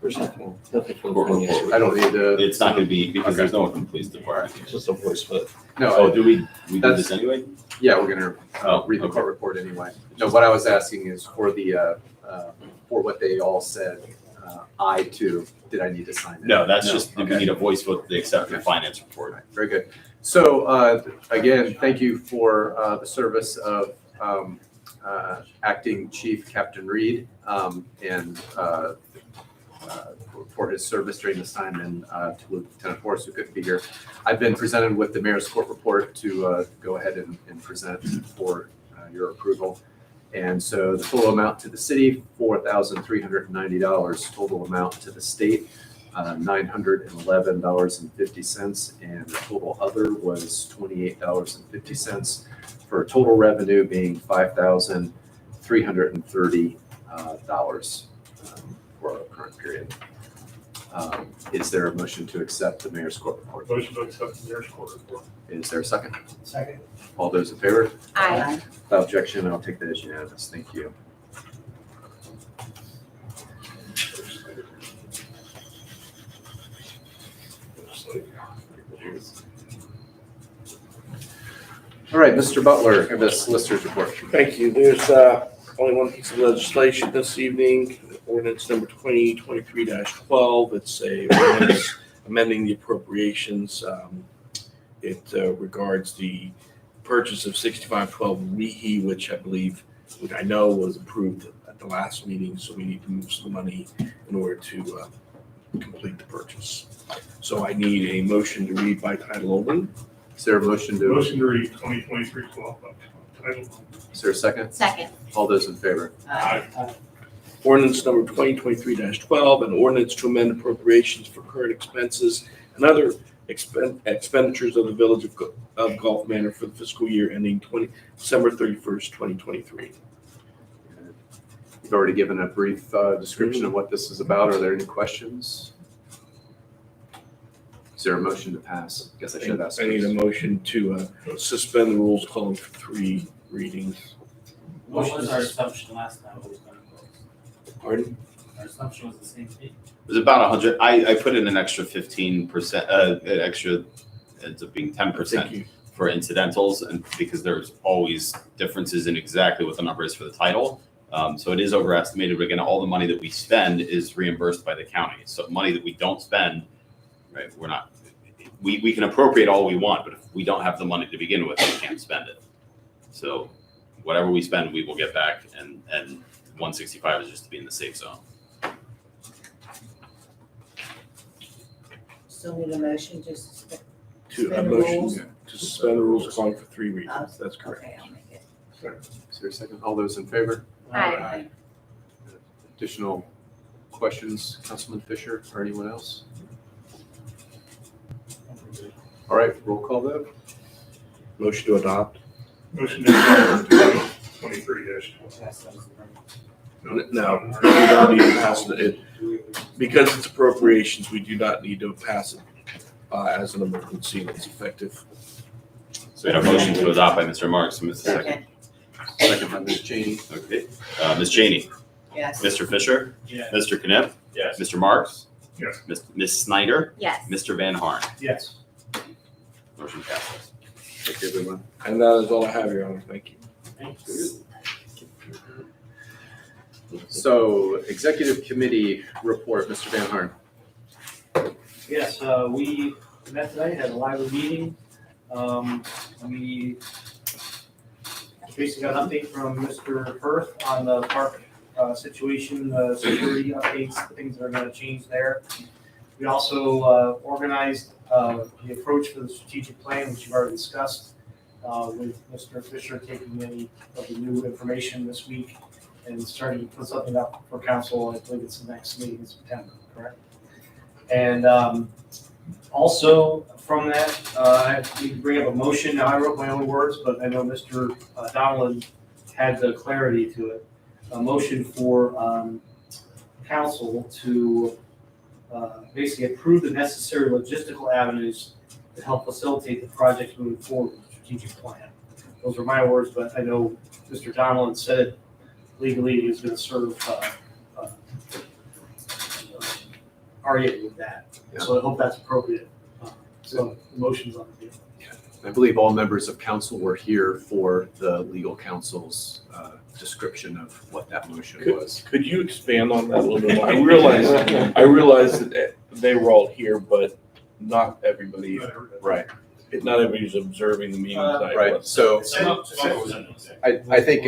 There's nothing for the Court county. report. I don't need to. It's not going to be because there's no one from police department. It's just a voice vote. No, Oh, do we do That's- this anyway? yeah, we're gonna Oh, read the okay. court report anyway. No, what I was asking is for for what they all said, I too, did I need to sign it? No, that's No, just, we okay. need a voice vote to accept the Okay. finance All report. right, very good. So again, thank you for the service of Acting Chief Captain Reed and for his service during this time, and to Lieutenant Forrest, who couldn't be here. I've been presented with the mayor's court report to go ahead and present for your approval. And so the total amount to the city, $4,390. Total amount to the state, $911.50. And the total other was $28.50, for a total revenue being $5,330 for our current period. Is there a motion to accept the mayor's court report? Motion to accept the mayor's court report. Is there a second? Second. All those in favor? Aye. Without objection, I'll take that as unanimous. Thank you. All right, Mr. Butler, have the solicitor's report. Thank you. There's only one piece of legislation this evening, ordinance number 2023-12. It's a ordinance amending the appropriations. It regards the purchase of 6512 Weehee, which I know was approved at the last meeting, so we need to move some money in order to complete the purchase. So I need a motion to read by title only. Is there a motion to, Motion to read 2023-12 by title. is there a second? Second. All those in favor? Aye. Ordinance number 2023-12, an ordinance to amend appropriations for current expenses and other expenditures of the Village of Gulf Manor for the fiscal year ending December 31st, 2023. You've already given a brief description of what this is about. Are there any questions? Is there a motion to pass? Guess I should ask. I need a motion to suspend the rules, calling for 3 readings. What was our assumption last time it was gonna close? Pardon? Our assumption was the same thing. It was about 100. I put in an extra 15%, an extra, ends up being 10% Thank you. for incidentals, and because there's always differences in exactly what the number is for the title. So it is overestimated, but again, all the money that we spend is reimbursed by the county. So money that we don't spend, right, we can appropriate all we want, but if we don't have the money to begin with, we can't spend it. So whatever we spend, we will get back, and 165 is just to be in the safe zone. Still need a motion just To a suspend the motion rules? to suspend the rules, calling for 3 readings. That's correct. Okay, I'll make it. Is there a second? All those in favor? Aye. Additional questions, Councilman Fisher or anyone else? All right, roll call vote. Motion to adopt? Motion to adopt 2023-12. No, we don't need to pass it. Because it's appropriations, we do not need to pass it as an emergency, and it's effective. So we have a motion to adopt by Mr. Marks, and Mr. Second. Second by Ms. Cheney. Okay, Ms. Cheney, Yes. Mr. Fisher, Yeah. Mr. Knipp, Yes. Mr. Marks, Yes. Ms. Snyder, Yes. Mr. Van Horn. Yes. Motion passes. Thank you, everyone. And that is all I have, Your Honor. Thank you. Thanks. So, Executive Committee report, Mr. Van Horn. Yes, we met tonight, had a lively meeting. We basically got an update from Mr. Firth on the park situation, security updates, things that are gonna change there. We also organized the approach for the strategic plan, which you've already discussed, with Mr. Fisher taking any of the new information this week and starting to put something up for council. I believe it's the next meeting in September, correct? And also from that, we bring up a motion. Now, I wrote my own words, but I know Mr. Donald had the clarity to it. A motion for council to basically approve the necessary logistical avenues to help facilitate the project moving forward with the strategic plan. Those are my words, but I know Mr. Donald said it legally, he was going to serve REA with that. So I hope that's appropriate. So the motion's on the table. I believe all members of council were here for the legal counsel's description of what that motion was. Could you expand on that a little bit more? I realize that they were all here, but not everybody, Right, not everybody's observing the meeting tonight. right. So I think,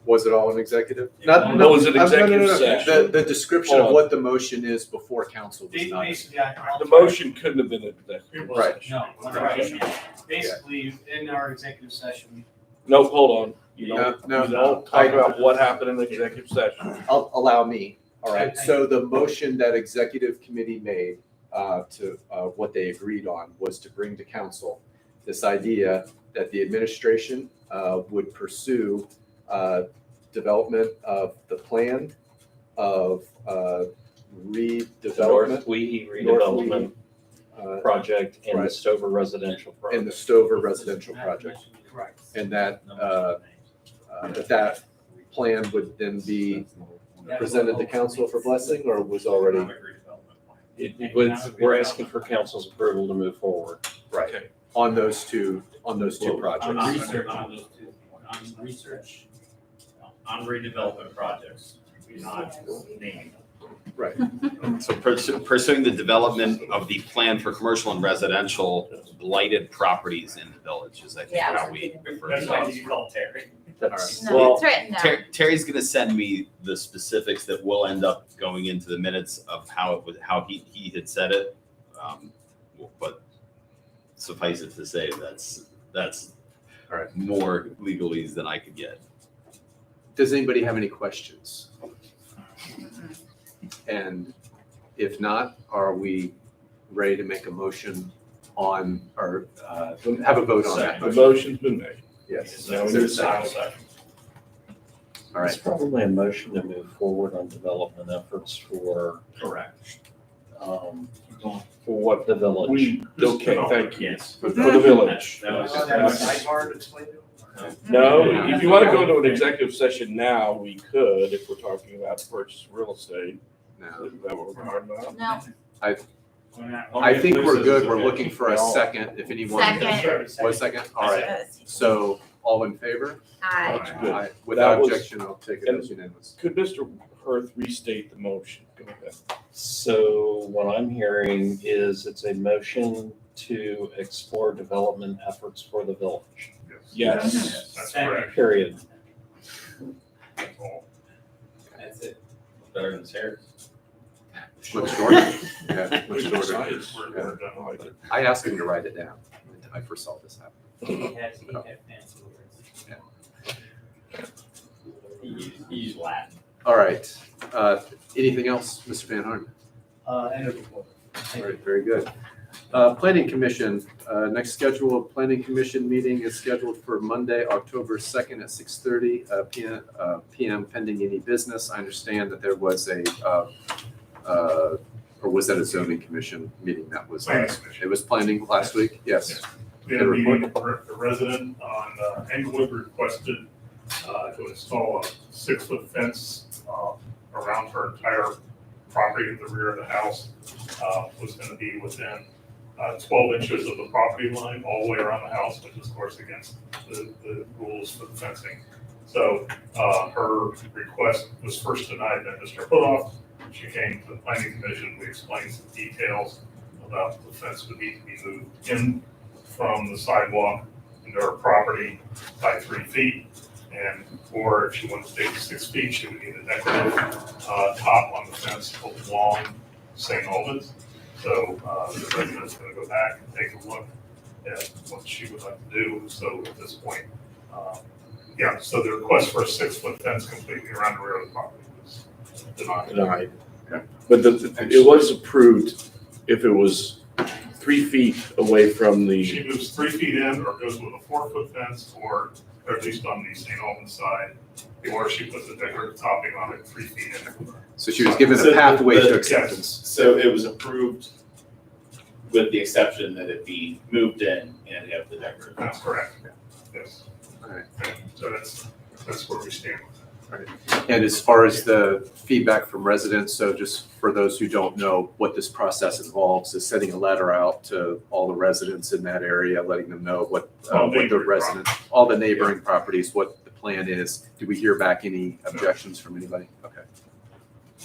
was it all an executive? Not, No, it was an no, executive no. session. The description Hold of on. what the motion is before council was not. Basically, The motion couldn't have been executive. Right. No, right. Basically, in our executive session, No, hold on. You No, don't, no, you don't talk about what happened in the executive session. Allow me, all right. So the motion that executive committee made to what they agreed on was to bring to council this idea that the administration would pursue development of the plan of redevelopment North Wee redevelopment project and the Right. Stover residential and project. the Stover residential project. correct. And that that plan would then be presented to council for blessing, or was already? We're asking for council's approval to move forward. Right, on those two projects. On redevelopment projects, not named. Right, So pursuing the development of the plan for commercial and residential blighted properties in the village is, I think, how we refer to That's why it. you call Terry. That's, No, well, it's written down. Terry's gonna send me the specifics that will end up going into the minutes of how it was, how he had said it. But suffice it to say, that's All right. more legalese than I could get. Does anybody have any questions? And if not, are we ready to make a motion on, or have a vote on that? The motion's been made. Yes. Now we Is there a need a second? Second. All it's right, probably a motion to move forward on development efforts for, Correct. for what the village. Okay, thank you. Yes. For the village. That was- Sidebar to explain it? No, if you want to go into an executive session now, we could, if we're talking about purchase of real estate. now, Is that what we're talking about? No, I think we're good. We're looking for a second, if anyone. Second. One second, all right. So all in favor? I, Good. Aye. Without That was- objection, I'll take it as unanimous. Could Mr. Hirth restate the motion? Go ahead. So what I'm hearing is it's a motion to explore development efforts for the village, Yes. That's correct. period. That's it. Better than Sarah's. Much shorter. Yeah, much shorter. Concise. Yeah. I like it. I asked him to write it down. I foresaw this happening. He had fancy words. He used Latin. All right. Anything else, Mr. Van Harn? End of report. All right, very good. Planning Commission, next scheduled Planning Commission meeting is scheduled for Monday, October 2nd at 6:30 PM pending any business. I understand that there was or was that a zoning commission meeting that was? Planning Commission. It was planning last week? Yes. We had a meeting where the resident on Englewood requested to install a 6-foot fence around her entire property in the rear of the house. Was gonna be within 12 inches of the property line all the way around the house, which is of course against the rules for the fencing. So her request was first denied by Mr. Putoff. She came to the planning commission, we explained some details about the fence would need to be moved in from the sidewalk into her property by 3 feet. And or if she wanted to take 6 feet, she would need a decorative top on the fence along St. Albans. So the resident's gonna go back and take a look at what she would like to do. So at this point, so the request for a 6-foot fence completely around the rear of the property was denied. Denied. Okay. But it was approved if it was 3 feet away from She the, moves 3 feet in or goes with a 4-foot fence or at least on the St. Albans side, or she puts a decorative topping on it 3 feet in. So she was given So a pathway to the- acceptance. So it was approved with the exception that it be moved in and have the decorative. That's correct. Yes. All right. So that's where we stand. And as far as the feedback from residents, so just for those who don't know what this process involves, is sending a letter out to all the residents in that area, letting them know what the neighboring residents, all the neighboring properties, what the plan is. Did we hear back any objections from anybody? Okay.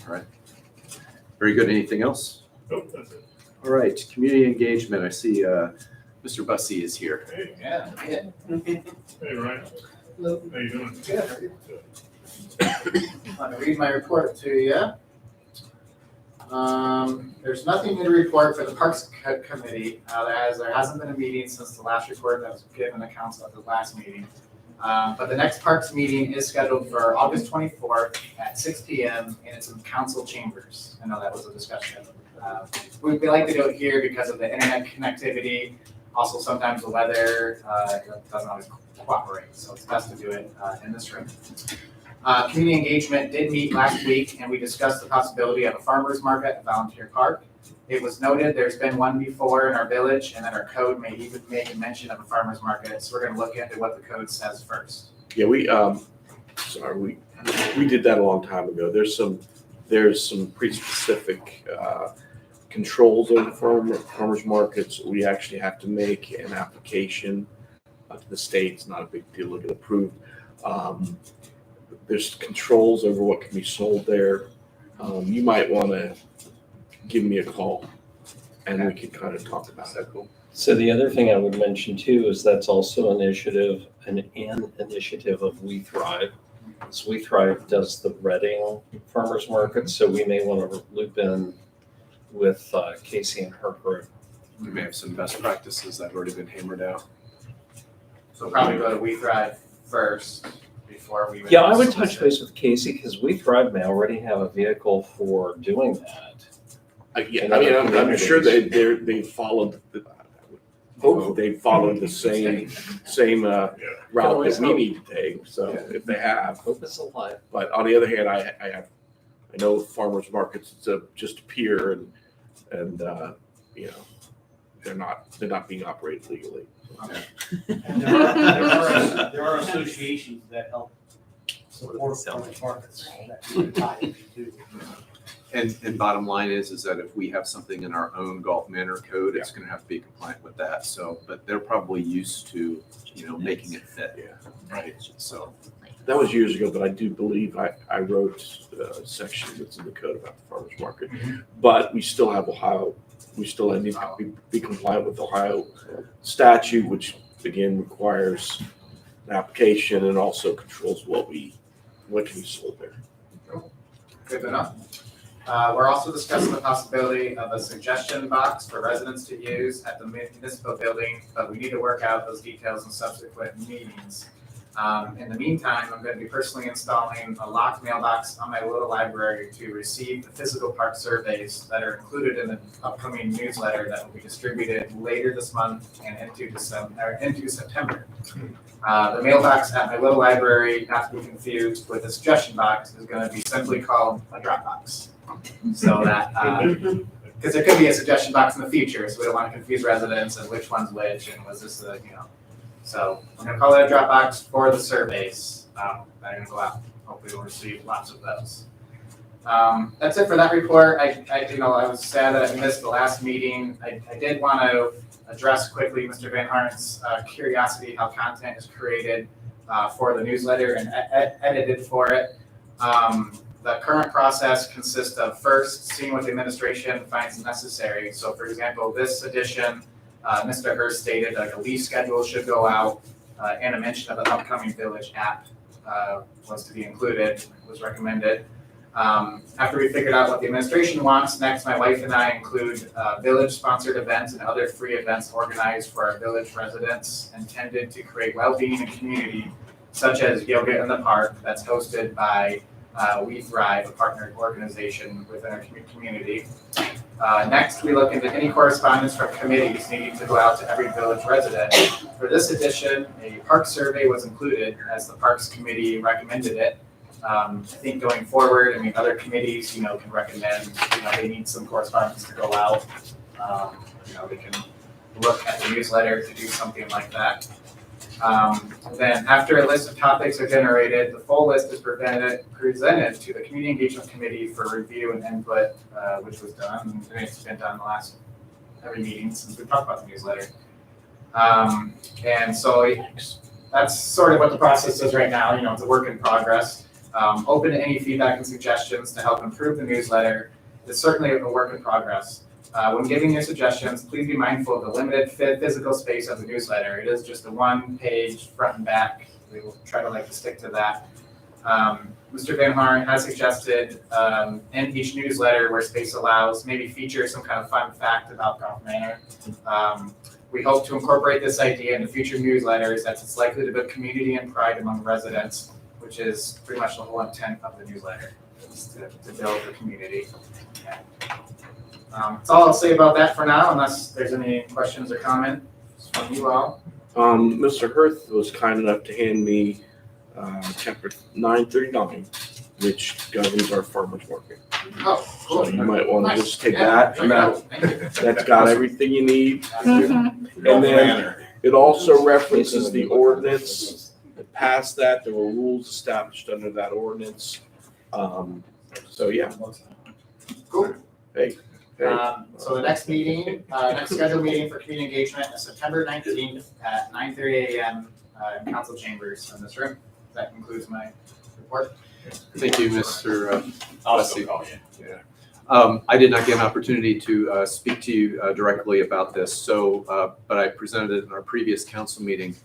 All right. Very good. Anything else? Nope, that's it. All right. Community engagement. I see Mr. Bussey is here. Hey, Yeah. hey, Ryan. Hello. How you doing? Good. Want to read my report to you. There's nothing to report for the Parks Committee, as there hasn't been a meeting since the last report that was given to council at the last meeting. But the next Parks meeting is scheduled for August 24th at 6 PM, and it's in council chambers. I know that was a discussion. We like to do it here because of the internet connectivity. Also, sometimes the weather doesn't always cooperate, so it's best to do it in this room. Community engagement did meet last week, and we discussed the possibility of a farmer's market at Volunteer Park. It was noted there's been one before in our village, and that our code may even make a mention of a farmer's market, so we're gonna look into what the code says first. yeah, we did that a long time ago. There's some pretty specific controls over farmers markets. We actually have to make an application to the state. It's not a big deal to get approved. There's controls over what can be sold there. You might want to give me a call and we can kind of talk about So it. cool. So the other thing I would mention too is that's also an initiative of We Thrive. So We Thrive does the Reading Farmers Market, so we may want to loop in with Casey and her group. We may have some best practices that have already been hammered out. So probably go to We Thrive first before we. Yeah, I would touch base with Casey because We Thrive may already have a vehicle for doing that. Yeah, I mean, I'm sure they followed, hopefully they followed the same route that we need to take, so if they have. Hope is alive. But on the other hand, I know farmers markets, it's just a pier and, you know, they're not being operated legally. And there are associations that help support farmers markets that we tie into. And bottom line is that if we have something in our own Gulf Manor code, it's gonna have to be compliant with that. So, but they're probably used to, making it fit. Yeah. Right, so. That was years ago, but I do believe I wrote a section that's in the code about the farmers market. But we still have Ohio, we still need to be compliant with Ohio statute, which again requires an application and also controls what can be sold there. Good enough. We're also discussing the possibility of a suggestion box for residents to use at the municipal building, but we need to work out those details in subsequent meetings. In the meantime, I'm going to be personally installing a locked mailbox on my little library to receive the physical park surveys that are included in the upcoming newsletter that will be distributed later this month and into September. The mailbox at my little library, not to be confused with the suggestion box, is going to be simply called a drop box. So that, because there could be a suggestion box in the future, so we don't want to confuse residents and which one's which and was this So I'm going to call it a drop box for the surveys that are going to go out. Hopefully we'll receive lots of those. That's it for that report. I was sad that I missed the last meeting. I did want to address quickly Mr. Van Harn's curiosity how content is created for the newsletter and edited for it. The current process consists of first seeing what the administration finds necessary. So for example, this edition, Mr. Hurst stated like a lease schedule should go out and a mention of an upcoming village app was to be included, was recommended. After we figured out what the administration wants, next my wife and I include village-sponsored events and other free events organized for our village residents intended to create well-being and community, such as yoga in the park that's hosted by We Thrive, a partnered organization within our community. Next, we look into any correspondence from committees needing to go out to every village resident. For this edition, a park survey was included as the Parks Committee recommended it. I think going forward, other committees, can recommend, they need some correspondence to go out. They can look at the newsletter to do something like that. Then after a list of topics are generated, the full list is presented to the Community Engagement Committee for review and input, which was done. And it's been done the last every meeting since we talked about the newsletter. And so that's sort of what the process is right now. It's a work in progress. Open to any feedback and suggestions to help improve the newsletter. It's certainly a work in progress. When giving your suggestions, please be mindful of the limited physical space of the newsletter. It is just a one-page front and back. We will try to stick to that. Mr. Van Harn has suggested in each newsletter where space allows, maybe feature some kind of fun fact about Gulf Manor. We hope to incorporate this idea into future newsletters as it's likely to build community and pride among residents, which is pretty much the whole intent of the newsletter, is to build the community. That's all I'll say about that for now, unless there's any questions or comments from you all. Mr. Hurth was kind enough to hand me chapter 939, which governs our farmers market. Oh, cool. So you might want to Nice. just take Yeah, that. check it out. Thank you. That's got everything you need. And Gulf then Manor. it also references the ordinance. Past that, there were rules established under that ordinance. So yeah. Cool. Hey. So the next meeting, next scheduled meeting for community engagement is September 19th at 9:30 a.m. In council chambers in this room. That concludes my report. Thank you, Mr. I'll Leslie. still call you. I did not get an opportunity to speak to you directly about this, so, but I presented it in our previous council meeting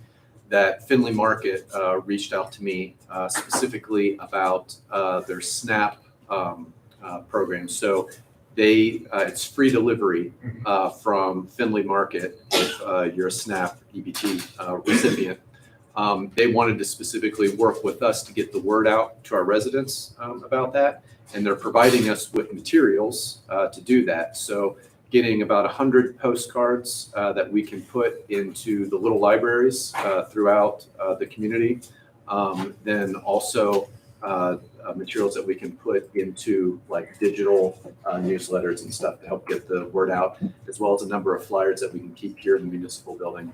that Findlay Market reached out to me specifically about their SNAP program. So it's free delivery from Findlay Market if you're a SNAP EBT recipient. They wanted to specifically work with us to get the word out to our residents about that, and they're providing us with materials to do that. So getting about 100 postcards that we can put into the little libraries throughout the community. Then also materials that we can put into like digital newsletters and stuff to help get the word out, as well as a number of flyers that we can keep here in the municipal building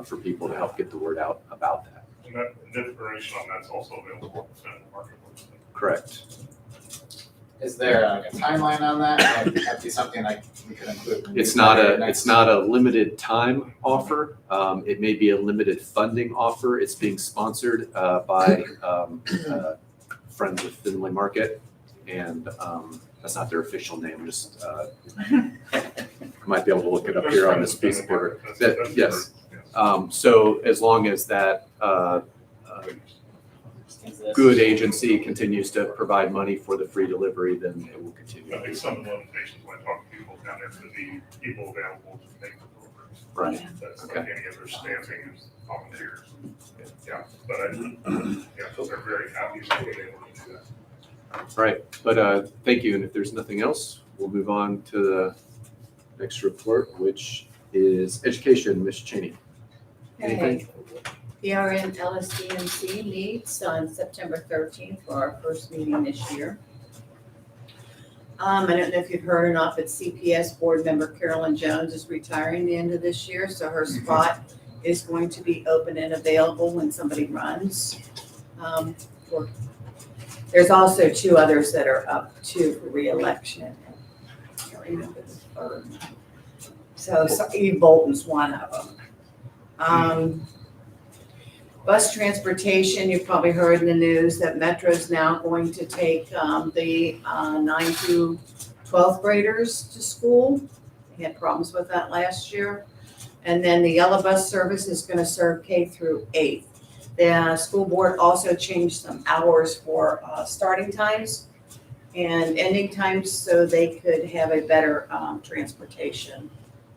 for people to help get the word out about that. And that information on that's also available on the Findlay Market website. Correct. Is there like a timeline on that? Like, that'd be something like we could include. in the It's not newsletter a limited time offer. It may be a limited funding offer. It's being sponsored by Friends of Findlay Market, and that's not their official name. Just might be able to look it up here on this piece of paper. Yes. So as long as that good agency continues to provide money for the free delivery, then it will continue. I think some of the limitations when I talk to people down there to be people available to make the deliveries. Right. That's Okay. like any other staffing and volunteers. Yeah, but they're very happy to be able to do that. Right. But thank you. And if there's nothing else, we'll move on to the next report, which is education. Ms. Cheney. Anything? PRN LSDMC meets on September 13th for our first meeting this year. I don't know if you've heard or not, but CPS board member Carolyn Jones is retiring the end of this year, so her spot is going to be open and available when somebody runs. There's also two others that are up too for reelection. I can't remember the third. So Eve Bolton's one of them. Bus transportation, you've probably heard in the news that Metro's now going to take the 9 through 12th graders to school. They had problems with that last year. And then the yellow bus service is going to serve K through 8th. The school board also changed some hours for starting times and ending times so they could have a better transportation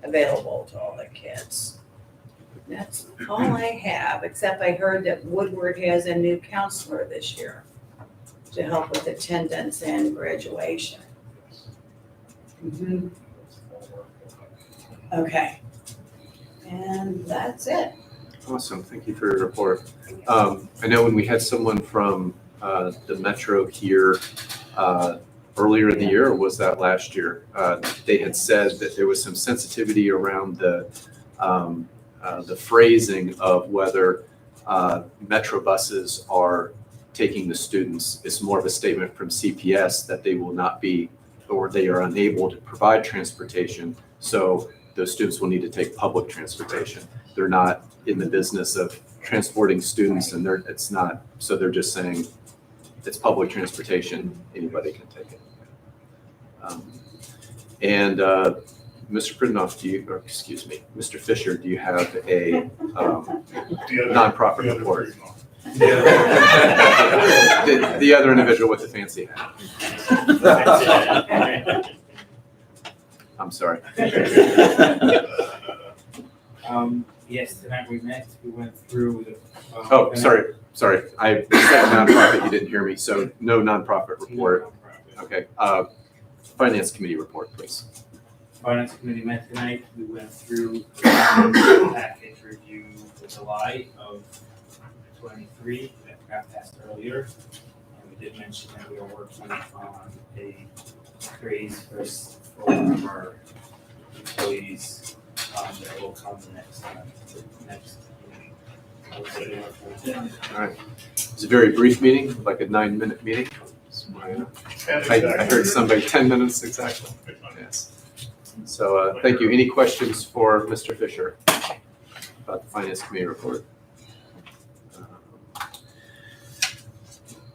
available to all the kids. That's all I have, except I heard that Woodward has a new counselor this year to help with attendance and graduation. Okay. And that's it. Awesome. Thank you for your report. I know when we had someone from the Metro here earlier in the year, or was that last year? They had said that there was some sensitivity around the phrasing of whether Metro buses are taking the students. It's more of a statement from CPS that they will not be, or they are unable to provide transportation. So those students will need to take public transportation. They're not in the business of transporting students, and it's not. So they're just saying it's public transportation. Anybody can take it. Mr. Pridnoff, Mr. Fisher, do you have a nonprofit report? The other individual with the fancy hat. I'm sorry. Yes, tonight we went through the. Oh, sorry. I said nonprofit, you didn't hear me, so no nonprofit report. Okay. Finance committee report, please. Finance committee met tonight. We went through the package review for July of 23 that got passed earlier. And we did mention that we are working on a raise for our employees that will come next meeting. All right. It's a very brief meeting, like a 9-minute meeting. I heard somebody 10 minutes exactly. Yes. So thank you. Any questions for Mr. Fisher about the finance committee report?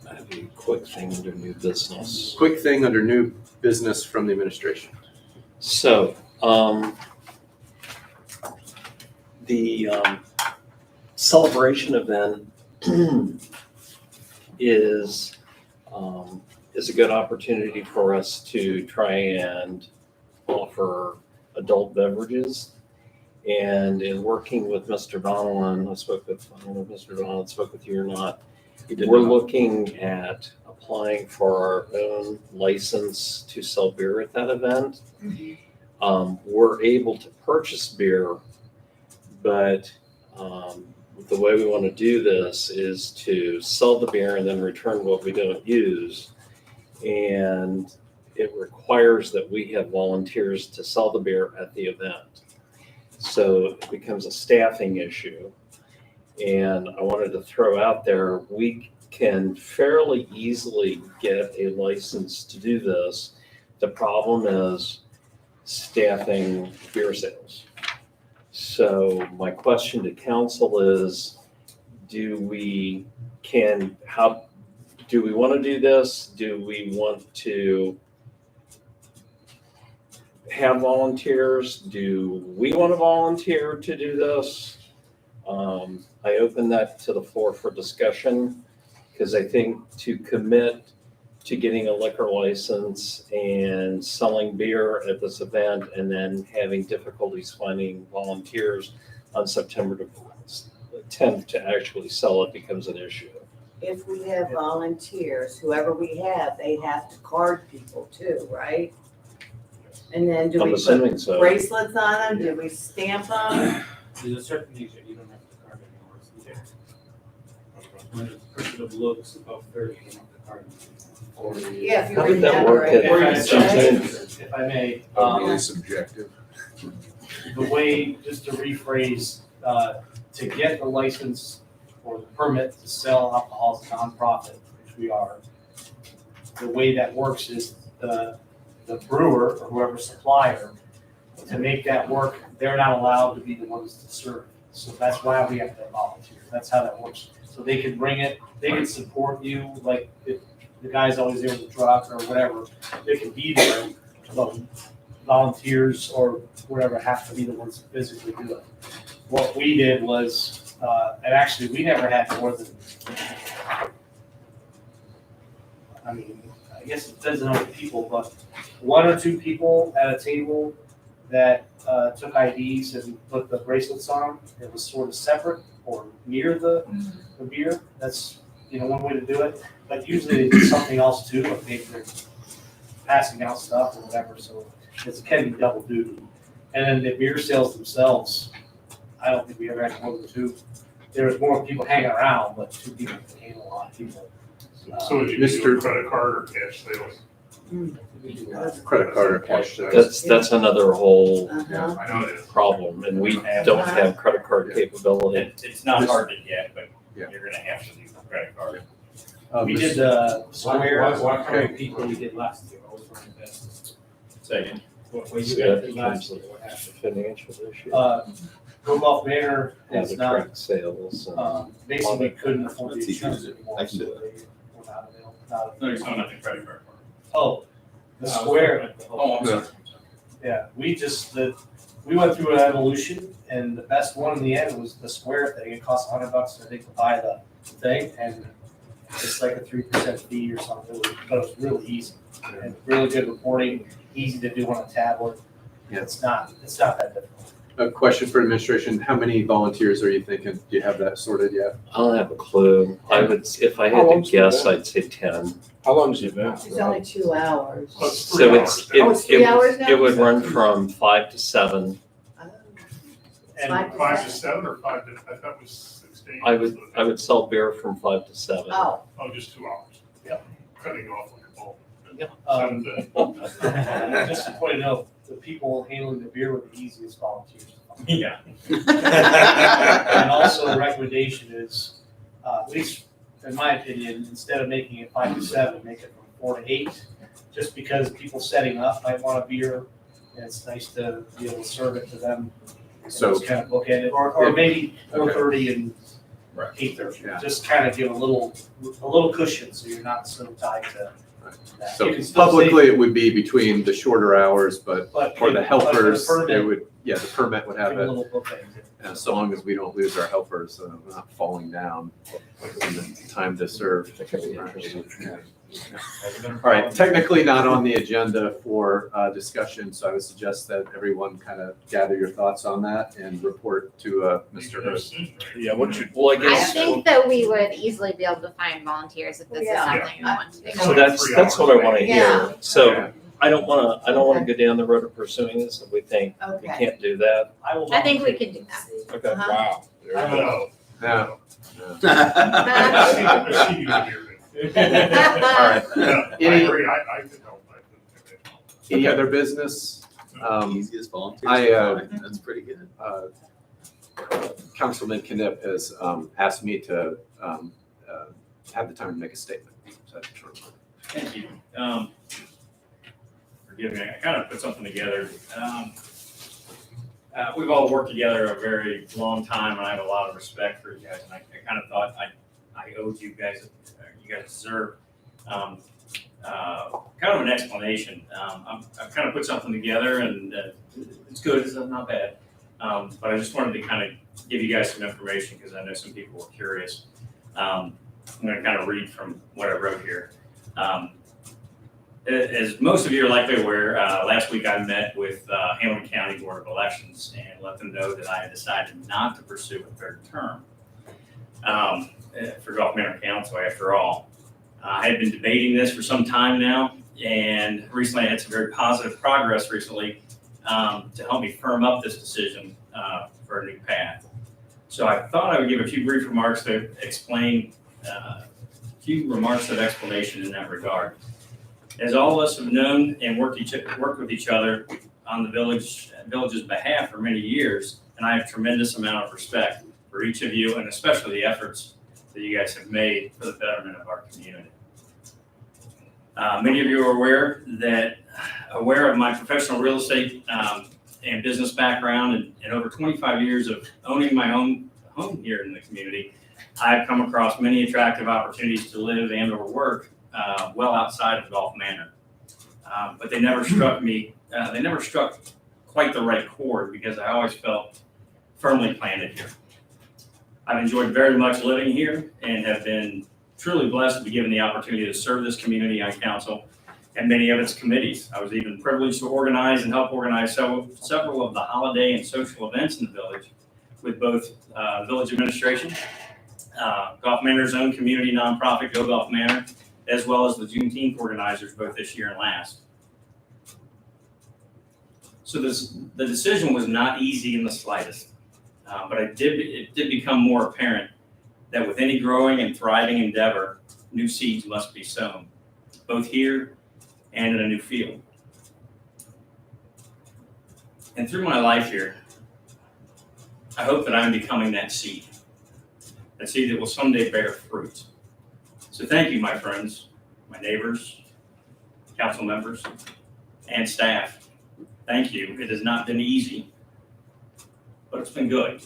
I have any quick thing under new business. Quick thing under new business from the administration. So, the celebration event is a good opportunity for us to try and offer adult beverages. And in working with Mr. Donaldson, I don't know if Mr. Donaldson spoke with you or not. We're looking at applying for our own license to sell beer at that event. We're able to purchase beer, but the way we want to do this is to sell the beer and then return what we don't use. And it requires that we have volunteers to sell the beer at the event. So it becomes a staffing issue. And I wanted to throw out there, we can fairly easily get a license to do this. The problem is staffing beer sales. So my question to council is, do we want to do this? Do we want to have volunteers? Do we want to volunteer to do this? I open that to the floor for discussion because I think to commit to getting a liquor license and selling beer at this event and then having difficulties finding volunteers on September 10th to actually sell it becomes an issue. If we have volunteers, whoever we have, they have to card people too, right? And then do I'm we assuming put so. bracelets on them? Do we stamp them? There's a certain age that you don't have to card anymore. It's there. When a person of looks above 30, you don't have to card. Yeah, if How you're did that work younger. at Or you right? say, if I may, Really subjective. the way, just to rephrase, to get the license or the permit to sell alcohol as a nonprofit, which we are, the way that works is the brewer or whoever supplier, to make that work, they're not allowed to be the ones to serve. So that's why we have to have volunteers. That's how that works. So they can bring it, they can support you, like if the guy's always there with the truck or whatever, they can be there, but volunteers or whatever have to be the ones to physically do it. What we did was, and actually, we never had more than, I mean, I guess it depends on the people, but one or two people at a table that took IDs and put the bracelets on. It was sort of separate or near the beer. That's, one way to do it. But usually they do something else too, like maybe they're passing out stuff or whatever, so it can be double duty. And then the beer sales themselves, I don't think we ever had more than two. There was more people hanging around, but two people can handle a lot of people. So would you do a credit card or cash sales? Credit card or cash sales. That's another whole Uh-huh. I know it is. problem, and we don't have credit card capability. It's not hard to get, but Yeah. you're gonna have to do a credit card. We Mr. did the square. How many people we did last year? Always run the best. Second. What So you that guys did last becomes year, a what happened? financial issue. Go Golf Manor Yeah, is the not, track sales. basically couldn't afford the That's easy. insurance anymore. I can do so they were not available. No, you're talking about the credit card part. Oh, the square, Oh, I'm sorry. yeah, we went through an evolution, and the best one in the end was the square thing. It cost $100, I think, to buy the thing, and it's like a 3% fee or something, but it was really easy. And really good reporting, easy to do on a tablet. Yeah. It's not that difficult. A question for administration, how many volunteers are you thinking? Do you have that sorted yet? I don't have a clue. If I How had to long's the guess, event? I'd say 10. How long is the event? It's only 2 hours. Oh, it's So 3 it's, hours. Oh, it's 3 hours now? it would run from 5 to 7. And 5 to 7 or 5 to, I thought it was 16. I would sell beer from 5 to 7. Oh, Oh, just 2 hours. Yep. Cutting off like a bulb. Um, 7 to- just to point out, the people handling the beer were the easiest volunteers. Yeah. And also a recommendation is, at least in my opinion, instead of making it 5 to 7, make it from 4 to 8. Just because people setting up might want a beer, and it's nice to be able to serve it to them. And So- just kind of bookend it, or maybe 4:30 and Eight thirty, Yeah. just kind of give a little cushion, so you're not so tied to that. So You can still publicly, it would be between the shorter hours, but But for the helpers, but the they permit, would, yeah, the permit would have give a it. little bookend. And so long as we don't lose our helpers, not falling down in the time to serve. That could be interesting. All right, technically not on the agenda for discussion, so I would suggest that everyone kind of gather your thoughts on that and report to Mr. Hurst. Yeah, what you, well, I I guess. think that we would easily be able to find volunteers if this is Yeah. something we want to do. So that's what I want to Yeah. hear. So I don't want to go down the road of pursuing this if we think we Okay. can't do that. I will. I think we could do that. Okay. Uh-huh. Wow. I will. Yeah. All right. Any, I could help. any other business? Easiest volunteer. I, That's pretty good. Councilman Knipp has asked me to have the time to make a statement. So that's short. Thank you. Forgive me, I kind of put something together. We've all worked together a very long time, and I have a lot of respect for you guys, and I kind of thought I owed you guys deserve kind of an explanation. I've kind of put something together, and it's good, it's not bad. But I just wanted to kind of give you guys some information, because I know some people were curious. I'm going to kind of read from what I wrote here. As most of you are likely aware, last week I met with Hamilton County Board of Elections and let them know that I had decided not to pursue a third term for Gulf Manor Council after all. I had been debating this for some time now, and recently I had some very positive progress recently to help me firm up this decision for a new path. So I thought I would give a few brief remarks to explain, a few remarks of explanation in that regard. As all of us have known and worked with each other on the village's behalf for many years, and I have tremendous amount of respect for each of you, and especially the efforts that you guys have made for the betterment of our community. Many of you are aware of my professional real estate and business background, and over 25 years of owning my own home here in the community, I've come across many attractive opportunities to live and or work well outside of Gulf Manor. But they never struck me, they never struck quite the right chord, because I always felt firmly planted here. I've enjoyed very much living here and have been truly blessed to be given the opportunity to serve this community on council and many of its committees. I was even privileged to organize and help organize several of the holiday and social events in the village with both village administration, Gulf Manor's own community nonprofit, Go Gulf Manor, as well as the Juneteenth organizers both this year and last. So the decision was not easy in the slightest, but it did become more apparent that with any growing and thriving endeavor, new seeds must be sown, both here and in a new field. And through my life here, I hope that I'm becoming that seed that will someday bear fruit. So thank you, my friends, my neighbors, council members, and staff. Thank you. It has not been easy, but it's been good.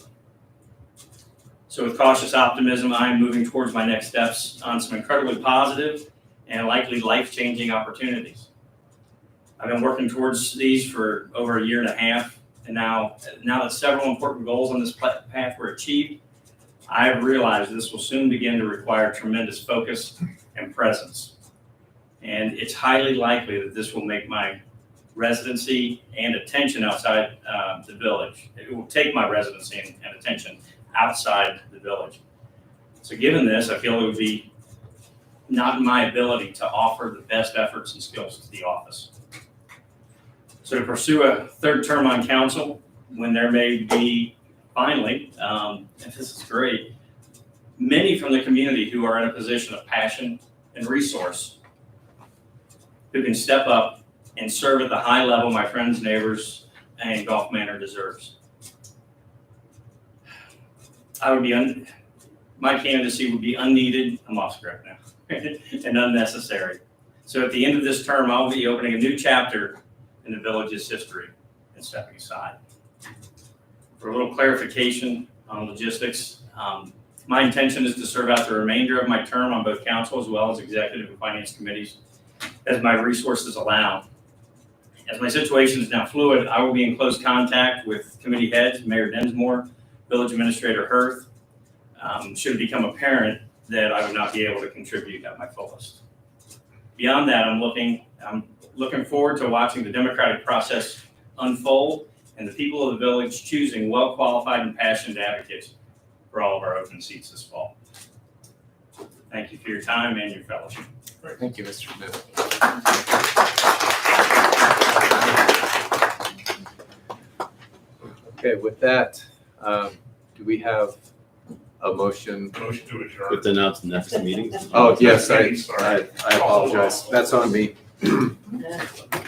So with cautious optimism, I'm moving towards my next steps on some incredibly positive and likely life-changing opportunities. I've been working towards these for over a year and a half, and now that several important goals on this path were achieved, I have realized this will soon begin to require tremendous focus and presence. And it's highly likely that this will make my residency and attention outside the village. It will take my residency and attention outside the village. So given this, I feel it would be not in my ability to offer the best efforts and skills to the office. So to pursue a third term on council, when there may be, finally, and this is great, many from the community who are in a position of passion and resource, who can step up and serve at the high level my friends, neighbors, and Gulf Manor deserves. My candidacy would be unneeded, I'm off script now, and unnecessary. So at the end of this term, I'll be opening a new chapter in the village's history and stepping aside. For a little clarification on logistics, My intention is to serve out the remainder of my term on both council as well as executive and finance committees as my resources allow. As my situation is now fluid, I will be in close contact with committee heads, Mayor Densmore, Village Administrator Hirth, should it become apparent that I would not be able to contribute at my fullest. Beyond that, I'm looking forward to watching the democratic process unfold and the people of the village choosing well-qualified and passionate advocates for all of our open seats this fall. Thank you for your time and your fellowship. Thank you, Mr. Smith. Okay, with that, do we have a motion? Motion to adjourn. With the next meeting. Oh, yes, I Sorry. apologize. That's on me.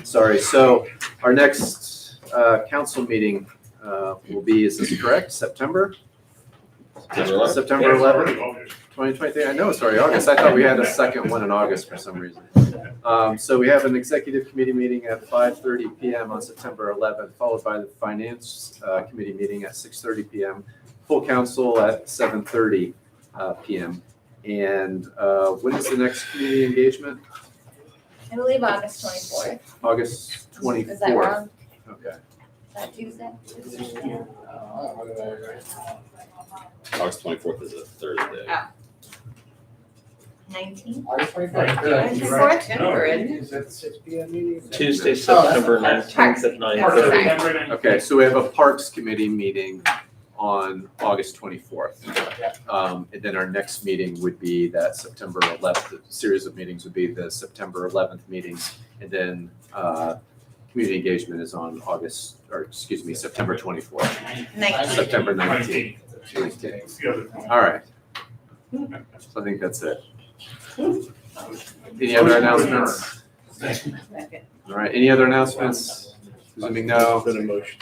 Sorry. So our next council meeting will be, is this correct, September? September 11th, 2023. I know it's already August. I thought we had a second one in August for some reason. So we have an executive committee meeting at 5:30 p.m. on September 11th, followed by the finance committee meeting at 6:30 p.m., full council at 7:30 p.m. And when is the next community engagement? I believe August 24th. August 24th. Is that wrong? Okay. Is that Tuesday? August 24th is a Thursday. 19th? August Is that the 6 p.m. meeting? Tuesday, September 19th at 9:30. Okay, so we have a Parks Committee meeting on August 24th. And then our next meeting would be that September 11th, the series of meetings would be the September 11th meetings. And then community engagement is on September 24th, 19th. September 19th. 19th. All right. So I think that's it. Any other announcements? All right, any other announcements? Presuming no. Been a motion.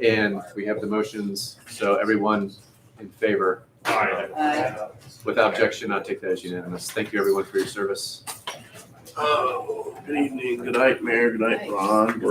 And we have the motions, so everyone in favor? Without objection, I'll take that as unanimous. Thank you, everyone, for your service. Oh, good evening, good night, Mayor, good night, Ron.